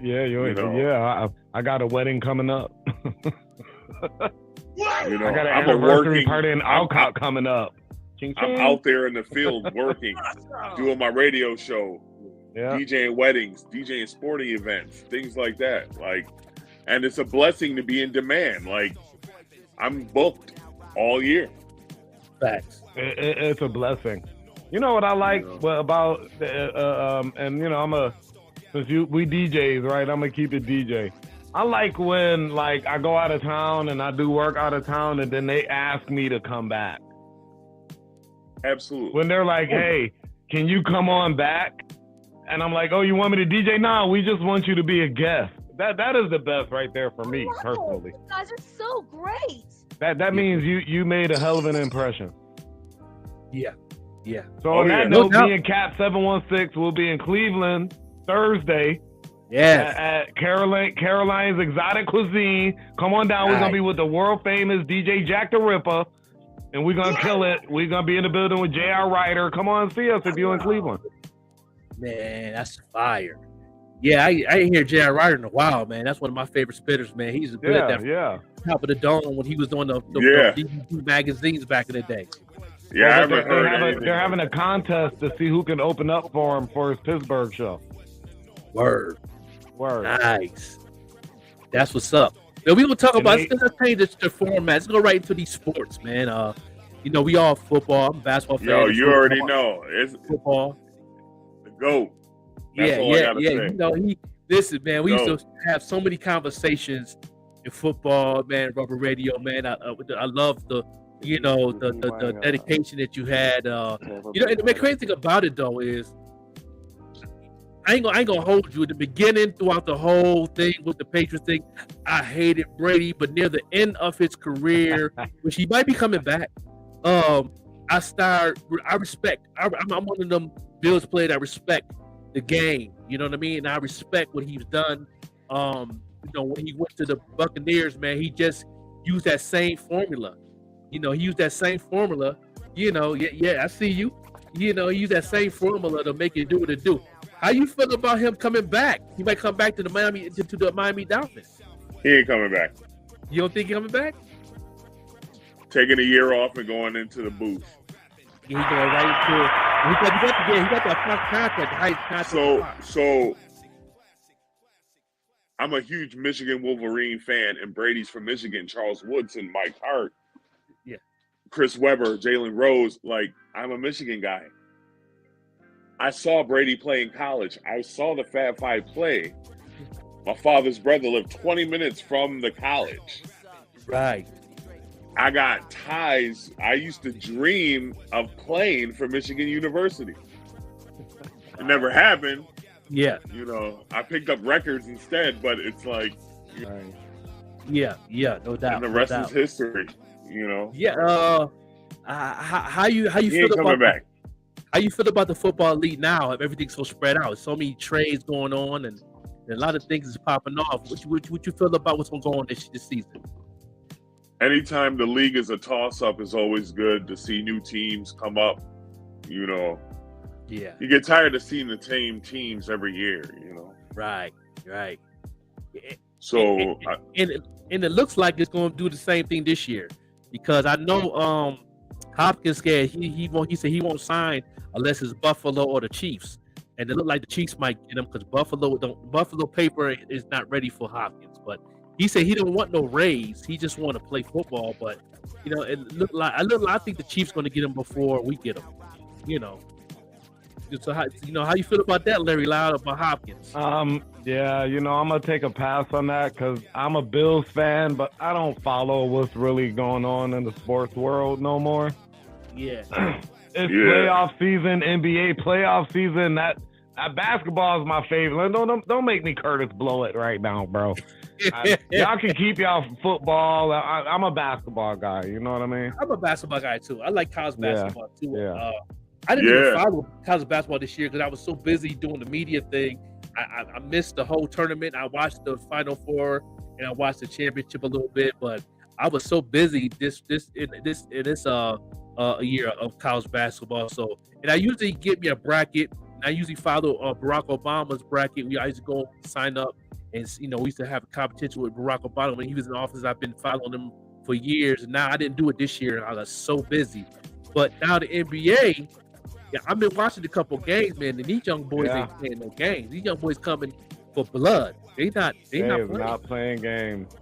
Yeah, I got a wedding coming up.
You know,
I got an anniversary party in Alcott coming up.
I'm out there in the field working, doing my radio show, DJing weddings, DJing sporting events, things like that. Like, and it's a blessing to be in demand. Like, I'm booked all year.
Facts.
It's a blessing. You know what I like about, and you know, we DJs, right? I'm gonna keep it DJ. I like when, like, I go out of town and I do work out of town, and then they ask me to come back.
Absolutely.
When they're like, "Hey, can you come on back?" And I'm like, "Oh, you want me to DJ?" No, we just want you to be a guest. That is the best right there for me personally.
You guys are so great.
That means you made a hell of an impression.
Yeah.
So on that note, me and Cap 716 will be in Cleveland Thursday.
Yes.
At Caroline's Exotic Cuisine. Come on down. We're gonna be with the world famous DJ Jack the Ripper, and we're gonna kill it. We're gonna be in the building with J.R. Ryder. Come on and see us if you're in Cleveland.
Man, that's fire. Yeah, I ain't hear J.R. Ryder in a while, man. That's one of my favorite spitters, man. He's good at that top of the dome when he was doing the DVD magazines back in the day.
Yeah, I
Well,
haven't heard anything.
they're having a contest to see who can open up for him for his Pittsburgh show.
Word.
Nice.
That's what's up. Now, we will talk about. Let's change the format. Let's go right into these sports, man. You know, we all football. I'm a basketball fan.
Yo, you already know it's
football.
The GOAT. That's all I gotta say.
You know, listen, man. We used to have so many conversations in football, man. Rubber Radio, man. I love the dedication that you had. You know, and the crazy thing about it though is, I ain't gonna hold you. At the beginning, throughout the whole thing with the Patriots thing, I hated Brady, but near the end of his career, which he might be coming back, I respect. I'm one of them Bills players that respect the game. You know what I mean? And I respect what he's done. You know, when he went to the Buccaneers, man, he just used that same formula. You know, he used that same formula. You know, I see you. You know, he used that same formula to make it do what it do. How you feel about him coming back? He might come back to the Miami Dolphins.
He ain't coming back.
You don't think he's coming back?
Taking a year off and going into the booth.
Yeah, he's going right into. He got that contract, the highest contract.
So I'm a huge Michigan Wolverine fan, and Brady's from Michigan. Charles Woodson, Mike Hart, Chris Webber, Jalen Rose. Like, I'm a Michigan guy. I saw Brady play in college. I saw the Fab Five play. My father's brother lived 20 minutes from the college.
Right.
I got ties. I used to dream of playing for Michigan University. It never happened.
Yeah.
You know, I picked up records instead, but it's like,
yeah, no doubt.
And the rest is history. You know.
Yeah. How you feel about
back?
How you feel about the football league now? Everything's so spread out. So many trades going on, and a lot of things is popping off. What you feel about what's going to go on this season?
Anytime the league is a toss-up, is always good to see new teams come up. You know.
Yeah.
You get tired of seeing the same teams every year. You know.
Right.
So
and it looks like it's going to do the same thing this year, because I know Hopkins said he said he won't sign unless it's Buffalo or the Chiefs, and it looked like the Chiefs might get him because Buffalo paper is not ready for Hopkins. But he said he don't want no raise; he just want to play football. But you know, I think the Chiefs going to get him before we get him. You know. So how you feel about that, Larry Loud, about Hopkins?
Yeah, you know, I'm gonna take a pass on that because I'm a Bills fan, but I don't follow what's really going on in the sports world no more.
Yeah.
It's playoff season, NBA playoff season. That basketball is my favorite. Don't make me Curtis Blow it right now, bro. Y'all can keep y'all football. I'm a basketball guy. You know what I mean?
I'm a basketball guy too. I like college basketball too.
Yeah.
I didn't even follow college basketball this year because I was so busy doing the media thing. I missed the whole tournament. I watched the Final Four and I watched the championship a little bit, but I was so busy this year of college basketball. So, and I usually get me a bracket. And I usually follow Barack Obama's bracket. I used to go sign up, and we used to have a competition with Barack Obama when he was in office. I've been following him for years, and now I didn't do it this year. I was so busy. But now the NBA. Yeah, I've been watching a couple games, man, and these young boys ain't playing no games. These young boys coming for blood. They not
playing games.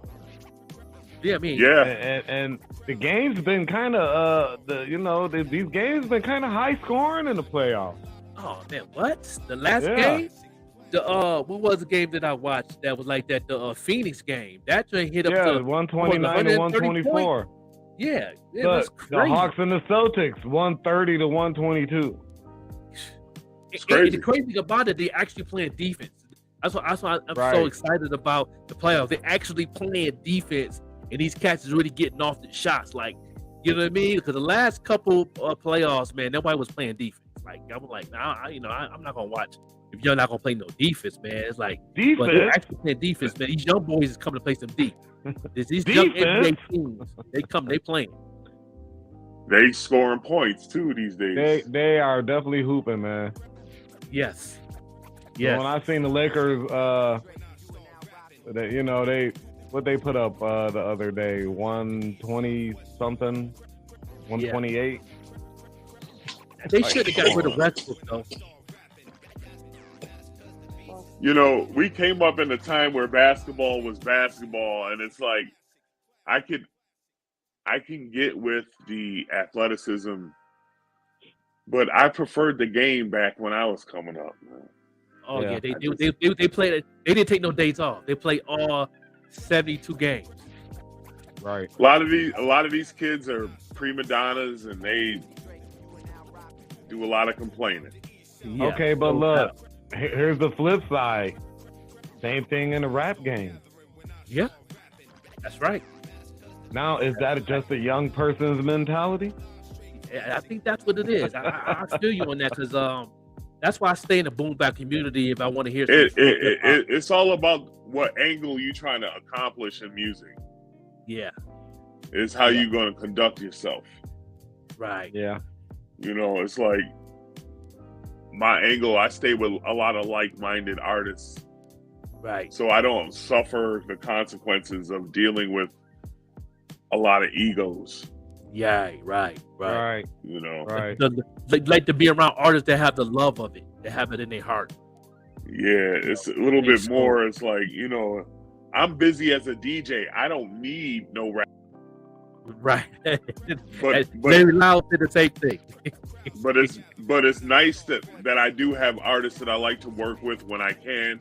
Yeah, I mean,
and the game's been kind of these games been kind of high scoring in the playoffs.
Oh man, what? The last game? What was the game that I watched that was like that? The Phoenix game. That joint hit up to
129 to 124.
Yeah, it was crazy.
The Hawks and the Celtics, 130 to 122.
It's crazy. And the crazy thing about it, they actually playing defense. That's why I'm so excited about the playoffs. They actually playing defense, and these cats is really getting off the shots. Like, you know what I mean? Because the last couple playoffs, man, nobody was playing defense. Like, I was like, I'm not gonna watch if you're not gonna play no defense, man. It's like
defense.
But they're actually playing defense, man. These young boys is coming to play some deep. These young NBA teams, they playing.
They scoring points too these days.
They are definitely hooping, man.
Yes. Yes.
When I seen the Lakers, what they put up the other day, 120 something, 128.
They should have got rid of Westbrook though.
You know, we came up in a time where basketball was basketball, and it's like I can get with the athleticism, but I preferred the game back when I was coming up. Man.
Oh yeah, they played it. They didn't take no days off. They played all 72 games.
Right.
A lot of these kids are prima donnas, and they do a lot of complaining.
Yeah,
Okay, but look, here's the flip side. Same thing in the rap game.
Yeah, that's right.
Now, is that just a young person's mentality?
I think that's what it is. I feel you on that because that's why I stay in the boom bap community if I want to hear.
It's all about what angle you trying to accomplish in music.
Yeah,
it's how you going to conduct yourself.
Right.
Yeah.
You know, it's like my angle. I stay with a lot of like-minded artists.
Right.
So I don't suffer the consequences of dealing with a lot of egos.
Yeah, right.
You know,
right.
They like to be around artists that have the love of it, that have it in their heart.
Yeah, it's a little bit more. It's like, you know, I'm busy as a DJ. I don't need no rap.
Right.
But
very loud to the same thing.
but it's nice that I do have artists that I like to work with when I can.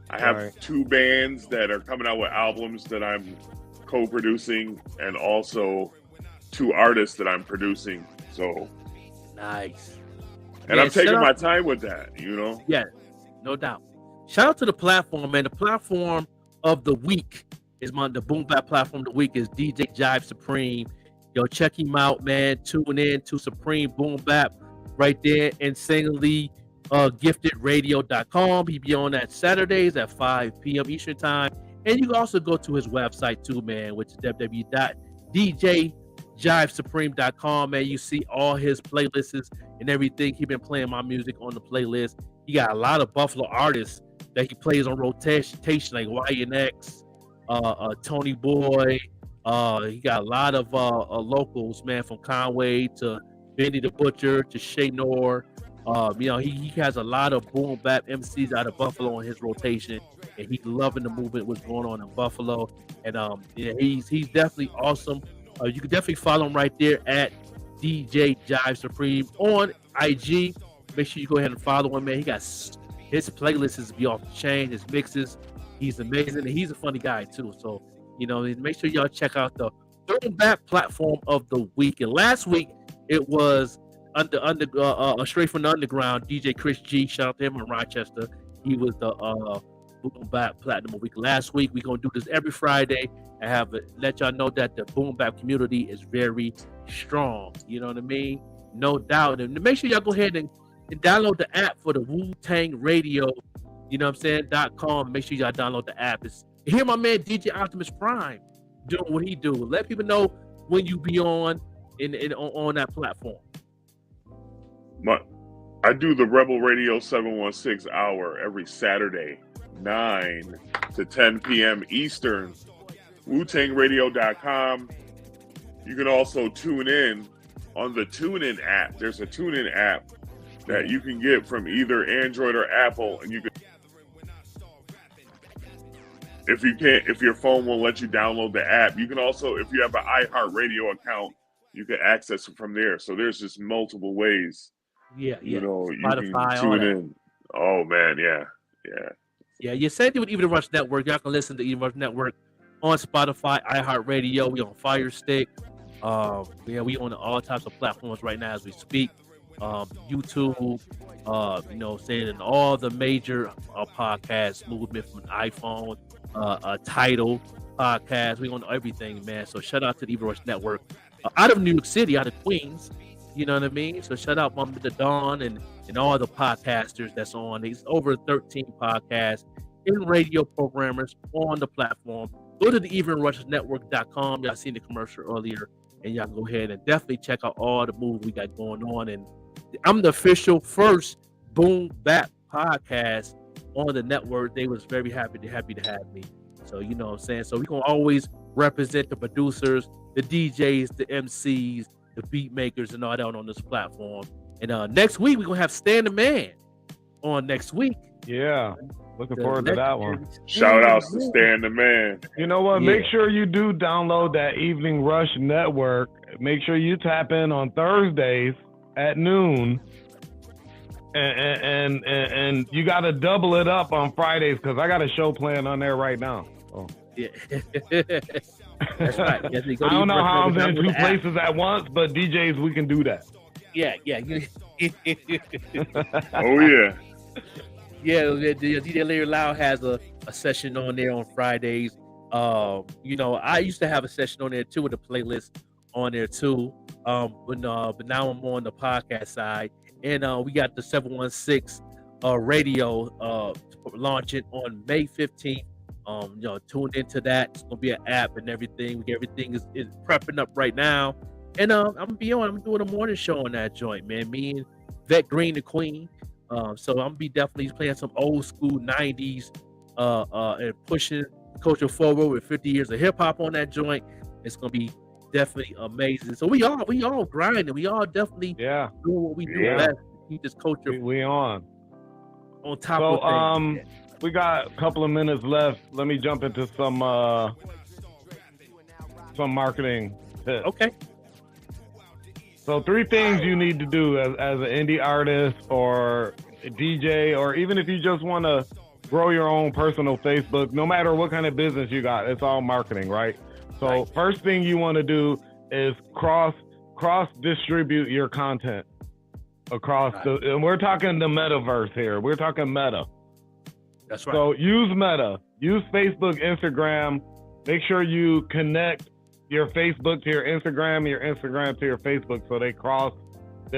I have 2 bands that are coming out with albums that I'm co-producing, and also 2 artists that I'm producing. So
nice.
And I'm taking my time with that, you know?
Yeah, no doubt. Shout out to the platform, man. The platform of the week is the Boom Bap platform of the week is DJ Jive Supreme. Yo, check him out, man. Tune in to Supreme Boom Bap right there, insanely giftedradio.com. He be on that Saturdays at 5 p.m. Eastern time. And you can also go to his website too, man, which is www.djjivesupreme.com, man. You see all his playlists and everything. He been playing my music on the playlist. He got a lot of Buffalo artists that he plays on rotation, like YNX, Tony Boy. He got a lot of locals, man, from Conway to Benny the Butcher to Shay Nor. You know, he has a lot of boom bap MCs out of Buffalo on his rotation, and he's loving the movement, what's going on in Buffalo. And yeah, he's definitely awesome. You can definitely follow him right there at DJ Jive Supreme on IG. Make sure you go ahead and follow him, man. He got his playlists be off the chain, his mixes. He's amazing, and he's a funny guy too. So, you know, make sure y'all check out the boom bap platform of the week. And last week it was straight from the underground, DJ Chris G. Shout out to him in Rochester. He was the boom bap platinum of the week. Last week we're gonna do this every Friday and let y'all know that the boom bap community is very strong. You know what I mean? No doubt. And make sure y'all go ahead and download the app for the Wu-Tang Radio. You know what I'm saying? .com. Make sure y'all download the app. Hear my man DJ Optimus Prime doing what he do. Let people know when you be on that platform.
I do the Rebel Radio 716 hour every Saturday, 9 to 10 p.m. Eastern. WuTangRadio.com. You can also tune in on the TuneIn app. There's a TuneIn app that you can get from either Android or Apple, and you can. If your phone won't let you download the app, you can also, if you have an iHeartRadio account, you can access it from there. So there's just multiple ways.
Yeah.
You know,
Spotify,
you can tune in. Oh man, yeah.
You said with Even Rush Network. Y'all can listen to Even Rush Network on Spotify, iHeartRadio. We on Fire Stick. We on all types of platforms right now as we speak. YouTube, you know, saying in all the major podcast movement from iPhone, Tidal podcast. We on everything, man. So shout out to the Even Rush Network out of New York City, out of Queens. You know what I mean? So shout out Mama to Dawn and all the podcasters that's on. These over 13 podcasts and radio programmers on the platform. Go to the evenrushnetwork.com. Y'all seen the commercial earlier, and y'all go ahead and definitely check out all the moves we got going on. And I'm the official first Boom Bap podcast on the network. They was very happy to have me. So you know what I'm saying. So we gonna always represent the producers, the DJs, the MCs, the beat makers, and all that on this platform. And next week we're gonna have Stan the Man on next week.
Yeah. Looking forward to that one.
Shout outs to Stan the Man.
You know what? Make sure you do download that Evening Rush Network. Make sure you tap in on Thursdays at noon. And you got to double it up on Fridays because I got a show planned on there right now. Oh.
Yeah. That's right. Yes,
I don't know how I'm in two places at once, but DJs, we can do that.
Yeah.
Oh, yeah.
Yeah, DJ Larry Loud has a session on there on Fridays. You know, I used to have a session on there too with a playlist on there too. But now I'm on the podcast side, and we got the 716 radio launching on May 15th. You know, tune into that. It's gonna be an app and everything. Everything is prepping up right now, and I'm gonna be on. I'm doing a morning show on that joint, man. Me and Vet Green, the Queen. So I'm gonna be definitely playing some old school 90s and pushing culture forward with 50 years of hip hop on that joint. It's gonna be definitely amazing. So we all grinding. We all definitely doing what we do best to keep this culture
we on
top of things.
We got a couple of minutes left. Let me jump into some marketing tips.
Okay.
So 3 things you need to do as an indie artist or a DJ, or even if you just want to grow your own personal Facebook, no matter what kind of business you got, it's all marketing, right? So first thing you want to do is cross distribute your content across and we're talking the metaverse here. We're talking meta.
That's right.
So use Meta, use Facebook, Instagram. Make sure you connect your Facebook to your Instagram to your Facebook, so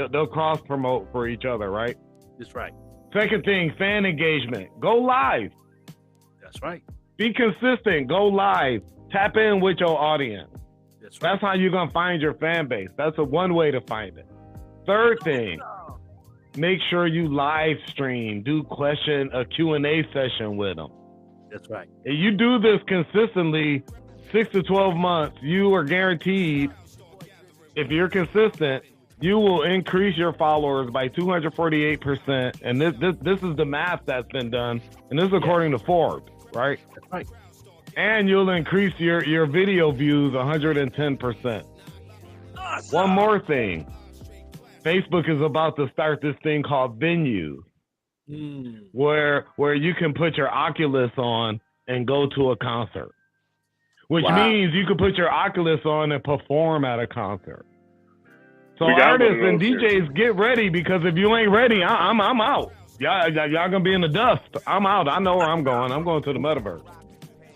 they'll cross promote for each other, right?
That's right.
Second thing, fan engagement. Go live.
That's right.
Be consistent. Go live. Tap in with your audience.
That's right.
That's how you're gonna find your fan base. That's one way to find it. Third thing, make sure you live stream. Do a Q&A session with them.
That's right.
If you do this consistently, 6 to 12 months, you are guaranteed, if you're consistent, you will increase your followers by 248%. And this is the math that's been done. And this is according to Forbes, right?
That's right.
And you'll increase your video views 110%. Awesome. One more thing. Facebook is about to start this thing called Venue, where you can put your Oculus on and go to a concert. Which means you can put your Oculus on and perform at a concert. So artists and DJs, get ready, because if you ain't ready, I'm out. Y'all gonna be in the dust. I'm out. I know where I'm going. I'm going to the metaverse.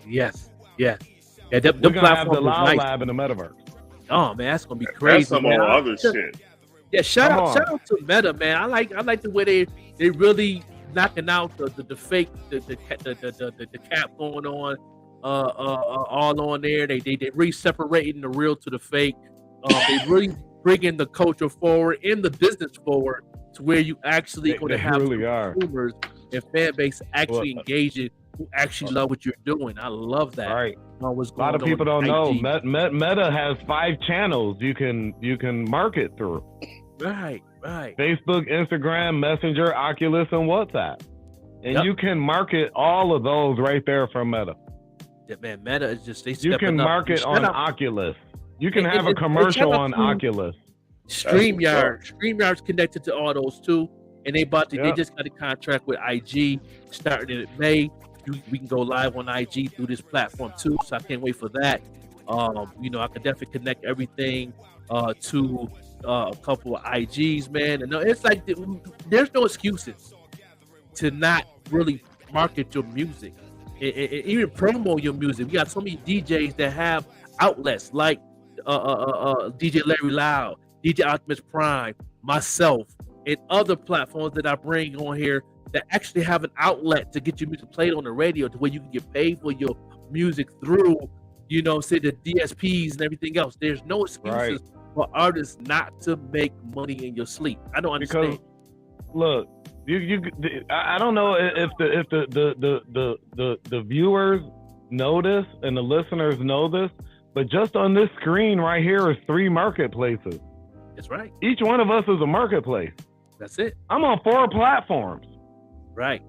Yes. Yeah.
We're gonna have the Loud Lab in the metaverse.
Oh man, that's gonna be crazy.
That's some other shit.
Yeah, shout out to Meta, man. I like the way they really knocking out the fake the cap going on. All on there. They really separating the real to the fake. They really bringing the culture forward and the business forward to where you actually going to have consumers and fan base actually engaging, who actually love what you're doing. I love that.
Right. A lot of people don't know Meta has 5 channels you can market through.
Right.
Facebook, Instagram, Messenger, Oculus, and WhatsApp. And you can market all of those right there from Meta.
Yeah, man, Meta is just
you can market on Oculus. You can have a commercial on Oculus.
StreamYard's connected to all those too, and they just got a contract with IG starting in May. We can go live on IG through this platform too, so I can't wait for that. You know, I can definitely connect everything to a couple of IGs, man. And it's like there's no excuses to not really market your music. Even promo your music. We got so many DJs that have outlets like DJ Larry Loud, DJ Optimus Prime, myself, and other platforms that I bring on here that actually have an outlet to get your music played on the radio, to where you can get paid for your music through, you know, say the DSPs and everything else. There's no excuses for artists not to make money in your sleep. I don't understand.
Because, look, I don't know if the viewers know this and the listeners know this, but just on this screen right here is 3 marketplaces.
That's right.
Each one of us is a marketplace.
That's it.
I'm on 4 platforms.
Right.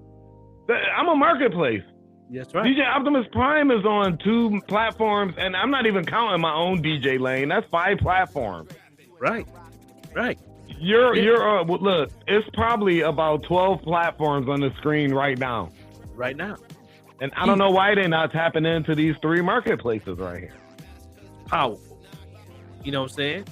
I'm a marketplace.
That's right.
DJ Optimus Prime is on 2 platforms, and I'm not even counting my own DJ lane. That's 5 platforms.
Right. Right.
Look, it's probably about 12 platforms on the screen right now.
Right now.
And I don't know why they're not tapping into these 3 marketplaces right here.
Powerful. You know what I'm saying?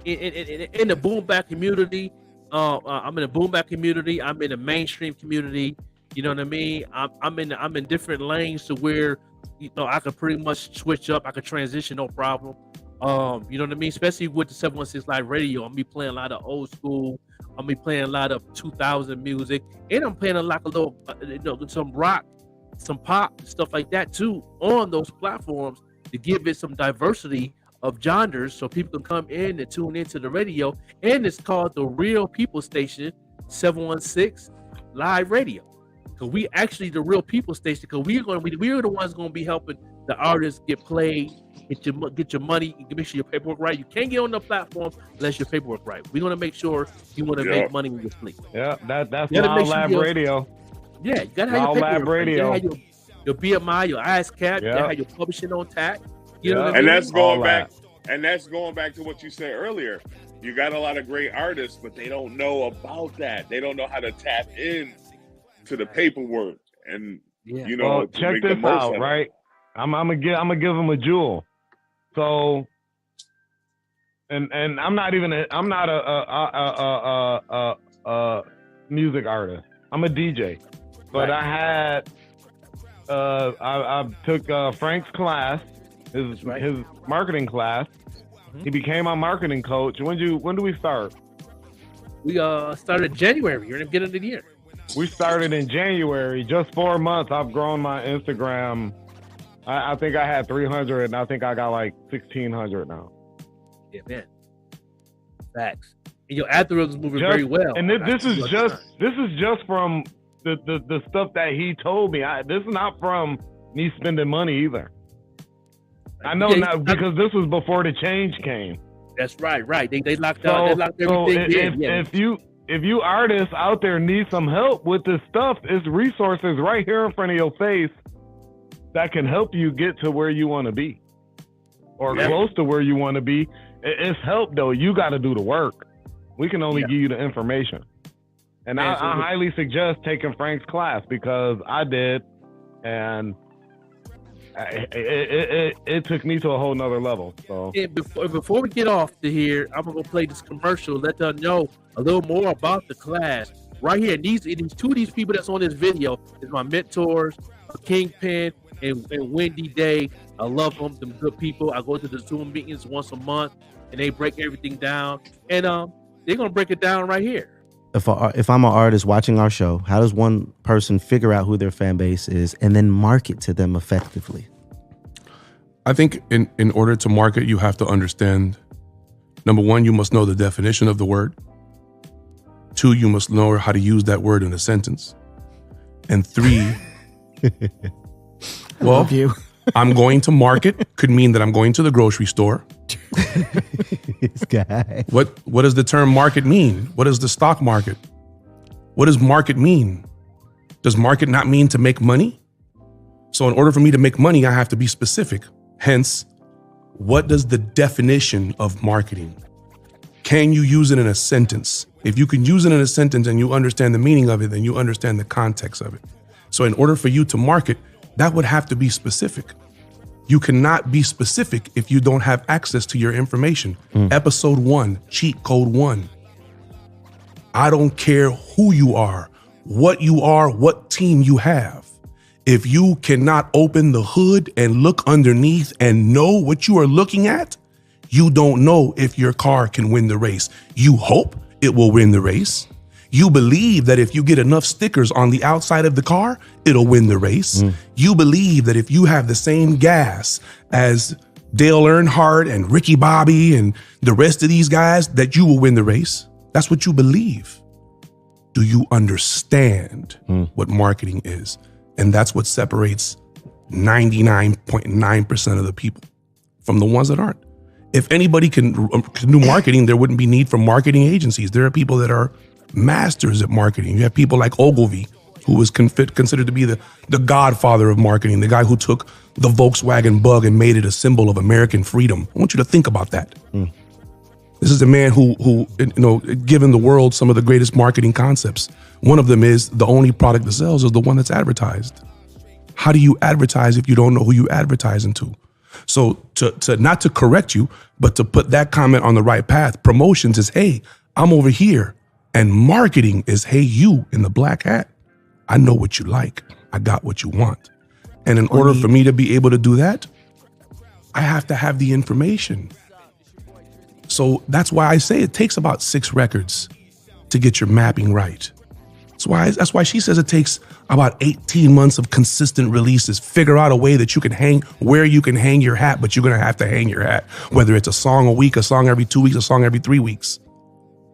In the boom bap community, I'm in the boom bap community. I'm in the mainstream community. You know what I mean? I'm in different lanes to where, you know, I could pretty much switch up. I could transition, no problem. You know what I mean? Especially with the 716 Live Radio, I'm be playing a lot of old school. I'm be playing a lot of 2000 music, and I'm playing a lot of little, some rock, some pop, stuff like that too on those platforms to give it some diversity of genres, so people can come in and tune into the radio. And it's called the Real People Station, 716 Live Radio, because we actually the Real People Station, because we're the ones going to be helping the artists get played. Get your money, make sure your paperwork right. You can't get on the platform unless your paperwork right. We're gonna make sure you want to make money with your sleep.
Yeah, that's Wild Lab Radio.
Yeah, you gotta have your paperwork
Lab Radio.
Right. You gotta have your BMI, your ISCAP, you gotta have your publishing on tap. You know what I mean?
And that's going back. And that's going back to what you said earlier. You got a lot of great artists, but they don't know about that. They don't know how to tap in to the paperwork. And you know,
well, check this out, right? I'm gonna give them a jewel. So, and I'm not a music artist. I'm a DJ, but I took Frank's class, his marketing class. Mm-hmm. He became my marketing coach. When do we start?
We started in January. You're in the beginning of the year.
We started in January. Just 4 months. I've grown my Instagram. I think I had 300, and I think I got like 1,600 now.
Yeah, man. Facts. And your algorithm's moving very well.
And this is just from the stuff that he told me. This is not from me spending money either. I know now because this was before the change came.
That's right. They locked out. They locked everything in.
If you artists out there need some help with this stuff, it's resources right here in front of your face that can help you get to where you want to be or close to where you want to be. It's help though. You got to do the work. We can only give you the information. And I highly suggest taking Frank's class because I did. And it took me to a whole nother level. So
before we get off to here, I'm going to play this commercial, let them know a little more about the class right here. And these two of these people that's on this video is my mentors, Kingpin and Wendy Day. I love them good people. I go to the Zoom meetings once a month and they break everything down, and they're gonna break it down right here.
If I'm an artist watching our show, how does one person figure out who their fan base is and then market to them effectively?
I think in order to market, you have to understand, number one, you must know the definition of the word. 2, you must know how to use that word in a sentence. And 3, well, I'm going to market could mean that I'm going to the grocery store.
This guy.
What does the term market mean? What is the stock market? What does market mean? Does market not mean to make money? So in order for me to make money, I have to be specific. Hence, what does the definition of marketing? Can you use it in a sentence? If you can use it in a sentence and you understand the meaning of it, then you understand the context of it. So in order for you to market, that would have to be specific. You cannot be specific if you don't have access to your information. Episode 1, cheat code 1. I don't care who you are, what team you have. If you cannot open the hood and look underneath and know what you are looking at, you don't know if your car can win the race. You hope it will win the race. You believe that if you get enough stickers on the outside of the car, it'll win the race. You believe that if you have the same gas as Dale Earnhardt and Ricky Bobby and the rest of these guys, that you will win the race. That's what you believe.
Do you understand what marketing is? And that's what separates 99.9% of the people from the ones that aren't. If anybody can do marketing, there wouldn't be need for marketing agencies. There are people that are masters at marketing. You have people like Ogilvy, who was considered to be the godfather of marketing, the guy who took the Volkswagen Bug and made it a symbol of American freedom. I want you to think about that. This is a man who given the world some of the greatest marketing concepts. One of them is the only product that sells is the one that's advertised. How do you advertise if you don't know who you advertising to? So to not to correct you, but to put that comment on the right path, promotions is, hey, I'm over here. And marketing is, hey, you in the black hat. I know what you like. I got what you want. And in order for me to be able to do that, I have to have the information. So that's why I say it takes about 6 records to get your mapping right. That's why she says it takes about 18 months of consistent releases. Figure out a way that you can hang where you can hang your hat, but you're going to have to hang your hat, whether it's a song a week, a song every 2 weeks, a song every 3 weeks.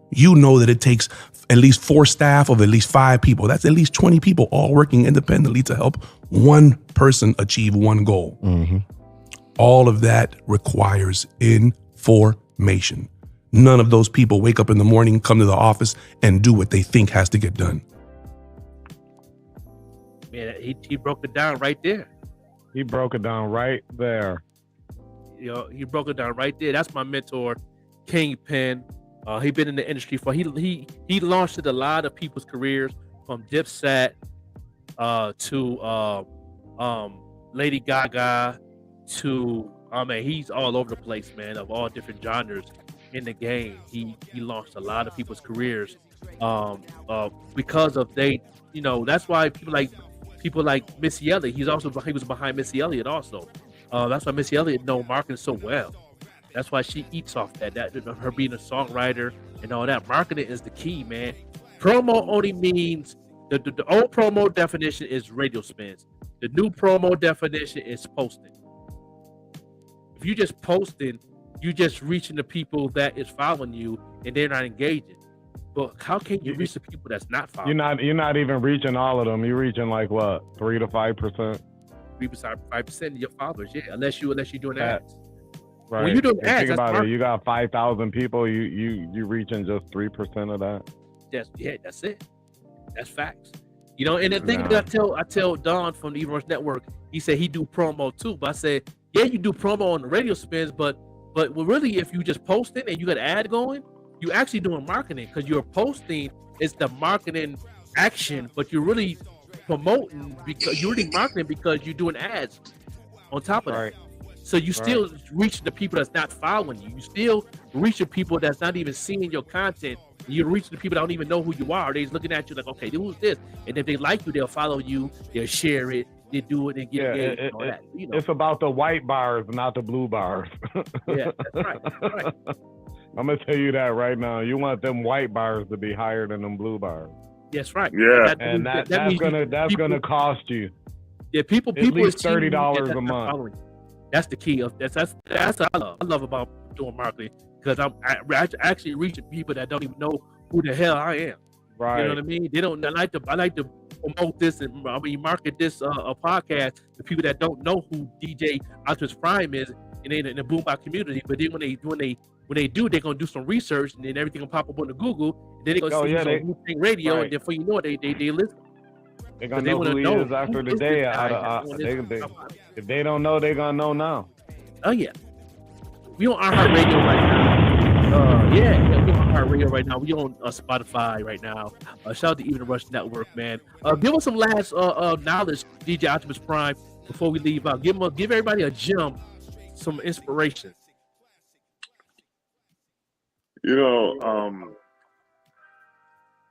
You know that it takes at least 4 staff of at least 5 people. That's at least 20 people all working independently to help one person achieve one goal. All of that requires information. None of those people wake up in the morning, come to the office, and do what they think has to get done.
Man, he broke it down right there.
He broke it down right there.
He broke it down right there. That's my mentor, Kingpin. He been in the industry for he launched a lot of people's careers, from Dipset to Lady Gaga to he's all over the place, man, of all different genres in the game. He launched a lot of people's careers because of that's why people like Missy Elliott. He was behind Missy Elliott also. That's why Missy Elliott know marketing so well. That's why she eats off that her being a songwriter and all that. Marketing is the key, man. Promo only means the old promo definition is radio spins. The new promo definition is posting. If you just posting, you just reaching the people that is following you and they're not engaging. But how can you reach the people that's not following?
You're not even reaching all of them. You're reaching like what, 3 to 5%?
5% of your followers, yeah. Unless you're doing ads.
Right.
When you're doing ads,
think about it. You got 5,000 people. You reaching just 3% of that.
That's it. That's facts. And the thing that I tell Don from the Even Rush Network, he said he do promo too. But I said, yeah, you do promo on the radio spins, but really, if you just posting and you got an ad going, you actually doing marketing, because you're posting is the marketing action, but you're really promoting because you're really marketing because you're doing ads on top of that. So you still reach the people that's not following you. You still reach the people that's not even seeing your content. You reach the people that don't even know who you are. They're just looking at you like, okay, who's this? And if they like you, they'll follow you. They'll share it. They do it and get engaged and all that.
It's about the white bars, not the blue bars.
Yeah, that's right. That's right.
I'm gonna tell you that right now. You want them white bars to be higher than them blue bars.
That's right.
Yeah,
that's gonna cost you.
Yeah, people
at least $30 a month.
That's the key of that's what I love about doing marketing, because I actually reaching people that don't even know who the hell I am.
Right.
You know what I mean? They don't. I like to promote this and market this a podcast to people that don't know who DJ Optimus Prime is in the boombox community. But then when they do, they're gonna do some research, and then everything will pop up on the Google. And then they're gonna see some radio, and then before you know it, they listen.
They're gonna know who he is after the day. If they don't know, they're gonna know now.
Oh yeah, we on iHeartRadio right now. We on iHeartRadio right now. We on Spotify right now. Shout out to Even the Rush Network, man. Give us some last knowledge, DJ Optimus Prime, before we leave out. Give everybody a gem, some inspiration.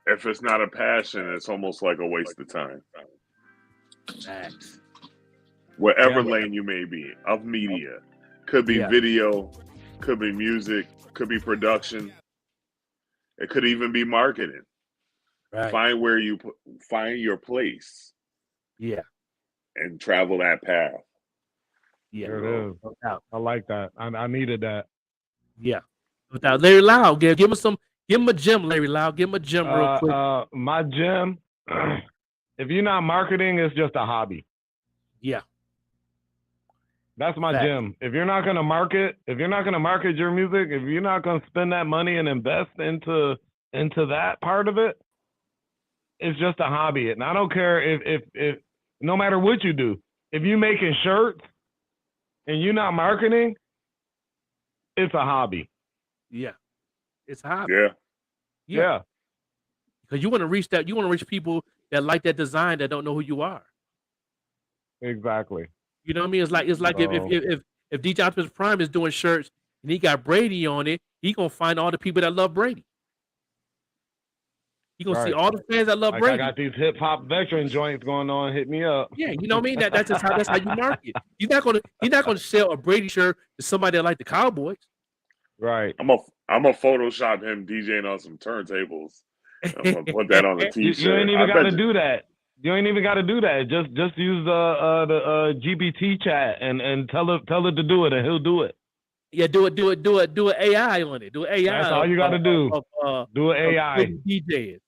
If it's not a passion, it's almost like a waste of time.
Facts.
Whatever lane you may be of media, could be video, could be music, could be production. It could even be marketing.
Right.
Find your place.
Yeah.
And travel that path.
Yeah.
There it is. I like that. I needed that.
Yeah. Without Larry Loud, give us some Give him a gem, Larry Loud. Give him a gem real quick.
My gym, if you're not marketing, it's just a hobby.
Yeah.
That's my
Fact.
gym. If you're not gonna market your music, if you're not gonna spend that money and invest into that part of it, it's just a hobby. And I don't care if no matter what you do, if you're making shirts and you're not marketing, it's a hobby.
Yeah. It's a hobby.
Yeah.
Because you want to reach that, you want to reach people that like that design that don't know who you are.
Exactly.
You know what I mean? It's like if DJ Optimus Prime is doing shirts and he got Brady on it, he gonna find all the people that love Brady. He gonna see all the fans that love
Like
Brady.
I got these hip hop veteran joints going on. Hit me up.
Yeah, you know what I mean? That's how you market. He's not gonna sell a Brady shirt to somebody that like the Cowboys.
Right.
I'm a Photoshop him DJing on some turntables. I'm gonna put that on the t-shirt.
You ain't even got to do that. You ain't even got to do that. Just use the GPT chat and tell it to do it, and he'll do it.
Yeah, do it AI on it. Do it AI.
That's all you got to do. Do it AI.
DJing.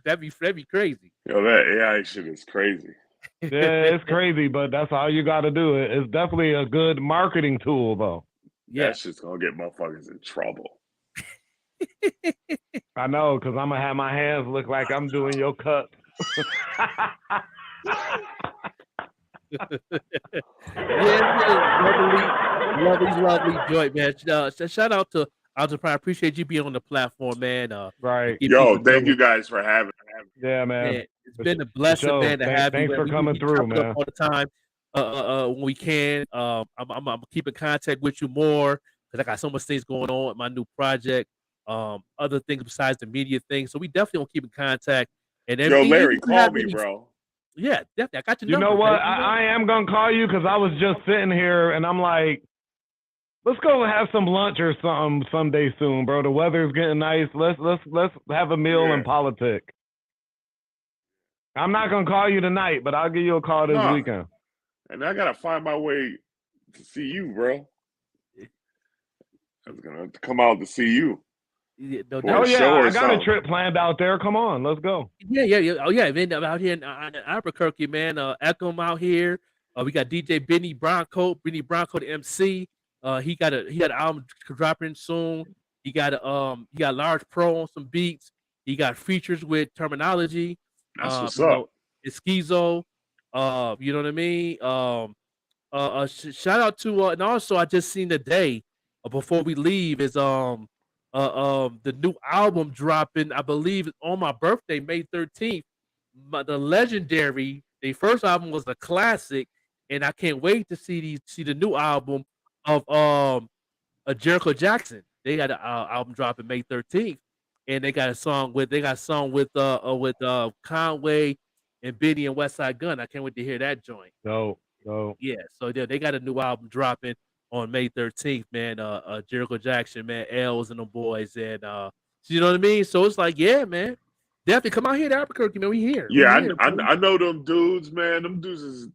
That'd be crazy.
Yo, that AI shit is crazy.
Yeah, it's crazy, but that's all you got to do. It's definitely a good marketing tool, though.
Yeah,
that shit's gonna get motherfuckers in trouble.
I know, because I'm gonna have my hands look like I'm doing your cuts.
lovely joint, man. Shout out to Prime. Appreciate you being on the platform, man.
Right.
Yo, thank you guys for having me.
Yeah, man.
It's been a blessing, man, to have you.
Thanks for coming through, man.
All the time, when we can. I'm keep in contact with you more because I got so much things going on with my new project. Other things besides the media thing. So we definitely gonna keep in contact. And then,
yo, Larry, call me, bro.
Yeah, definitely. I got your
You
number.
know what?
Man.
I am gonna call you because I was just sitting here and I'm like, let's go have some lunch or something someday soon, bro. The weather's getting nice. Let's have a meal and politic. I'm not gonna call you tonight, but I'll give you a call this weekend.
And I gotta find my way to see you, bro. I was gonna come out to see you.
Yeah,
I got a trip planned out there. Come on, let's go.
Yeah. Oh yeah, man, out here in Albuquerque, man. Echo out here. We got DJ Benny Bronco the MC. He got an album dropping soon. He got Large Pro on some beats. He got features with Terminology.
That's what's up.
It's Schizo. You know what I mean? Shout out to and also I just seen today before we leave is the new album dropping, I believe, on my birthday, May 13th. The legendary, the first album was a classic, and I can't wait to see the new album of Jericho Jackson. They got an album dropping May 13th, and they got a song with Conway and Benny and Westside Gun. I can't wait to hear that joint.
No.
Yeah, so they got a new album dropping on May 13th, man. Jericho Jackson, man, Els and them boys, and you know what I mean. So it's like, yeah, man, definitely come out here to Albuquerque, man. We here.
Yeah, I know them dudes, man. Them dudes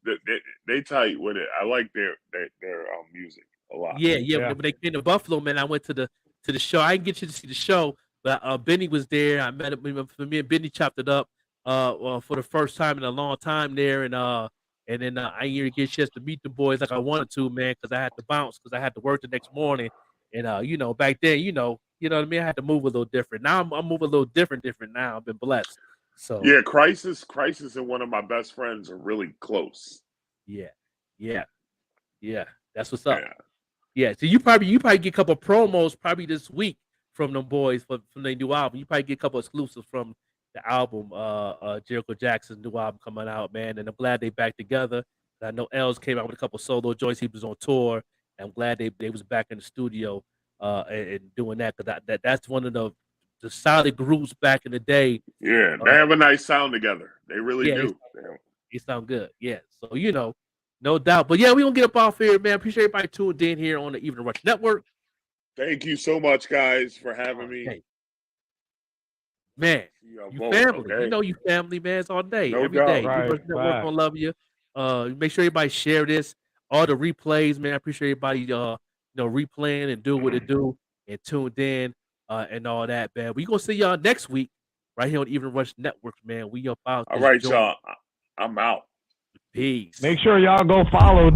they tight with it. I like their music a lot.
Yeah. When they came to Buffalo, man, I went to the show. I didn't get you to see the show, but Benny was there. I met him. Me and Benny chopped it up for the first time in a long time there, and then I didn't get a chance to meet the boys like I wanted to, man, because I had to bounce because I had to work the next morning. And back then, you know what I mean. I had to move a little different. Now I'm moving a little different now. I've been blessed. So
yeah, Crisis, and one of my best friends are really close.
Yeah. That's what's up. Yeah. So you probably get a couple promos probably this week from them boys from their new album. You probably get a couple exclusives from the album, Jericho Jackson's new album coming out, man. And I'm glad they back together. I know Els came out with a couple solo joints. He was on tour. And I'm glad they was back in the studio and doing that because that's one of the solid groups back in the day.
Yeah, they have a nice sound together. They really do.
They sound good. Yeah. So no doubt. But yeah, we gonna get up off here, man. Appreciate everybody tuned in here on the Evening Rush Network.
Thank you so much, guys, for having me.
Hey. Man, you family.
Okay?
You know you family, man. It's all day, every
doubt.
day.
Right,
Network gonna love you. Make sure everybody share this. All the replays, man. I appreciate everybody replaying and doing what it do and tuned in. and all that, man. We gonna see y'all next week right here on Even Rush Network, man. We about
All
this
right,
joint.
y'all. I'm out.
Peace.
Make sure y'all go follow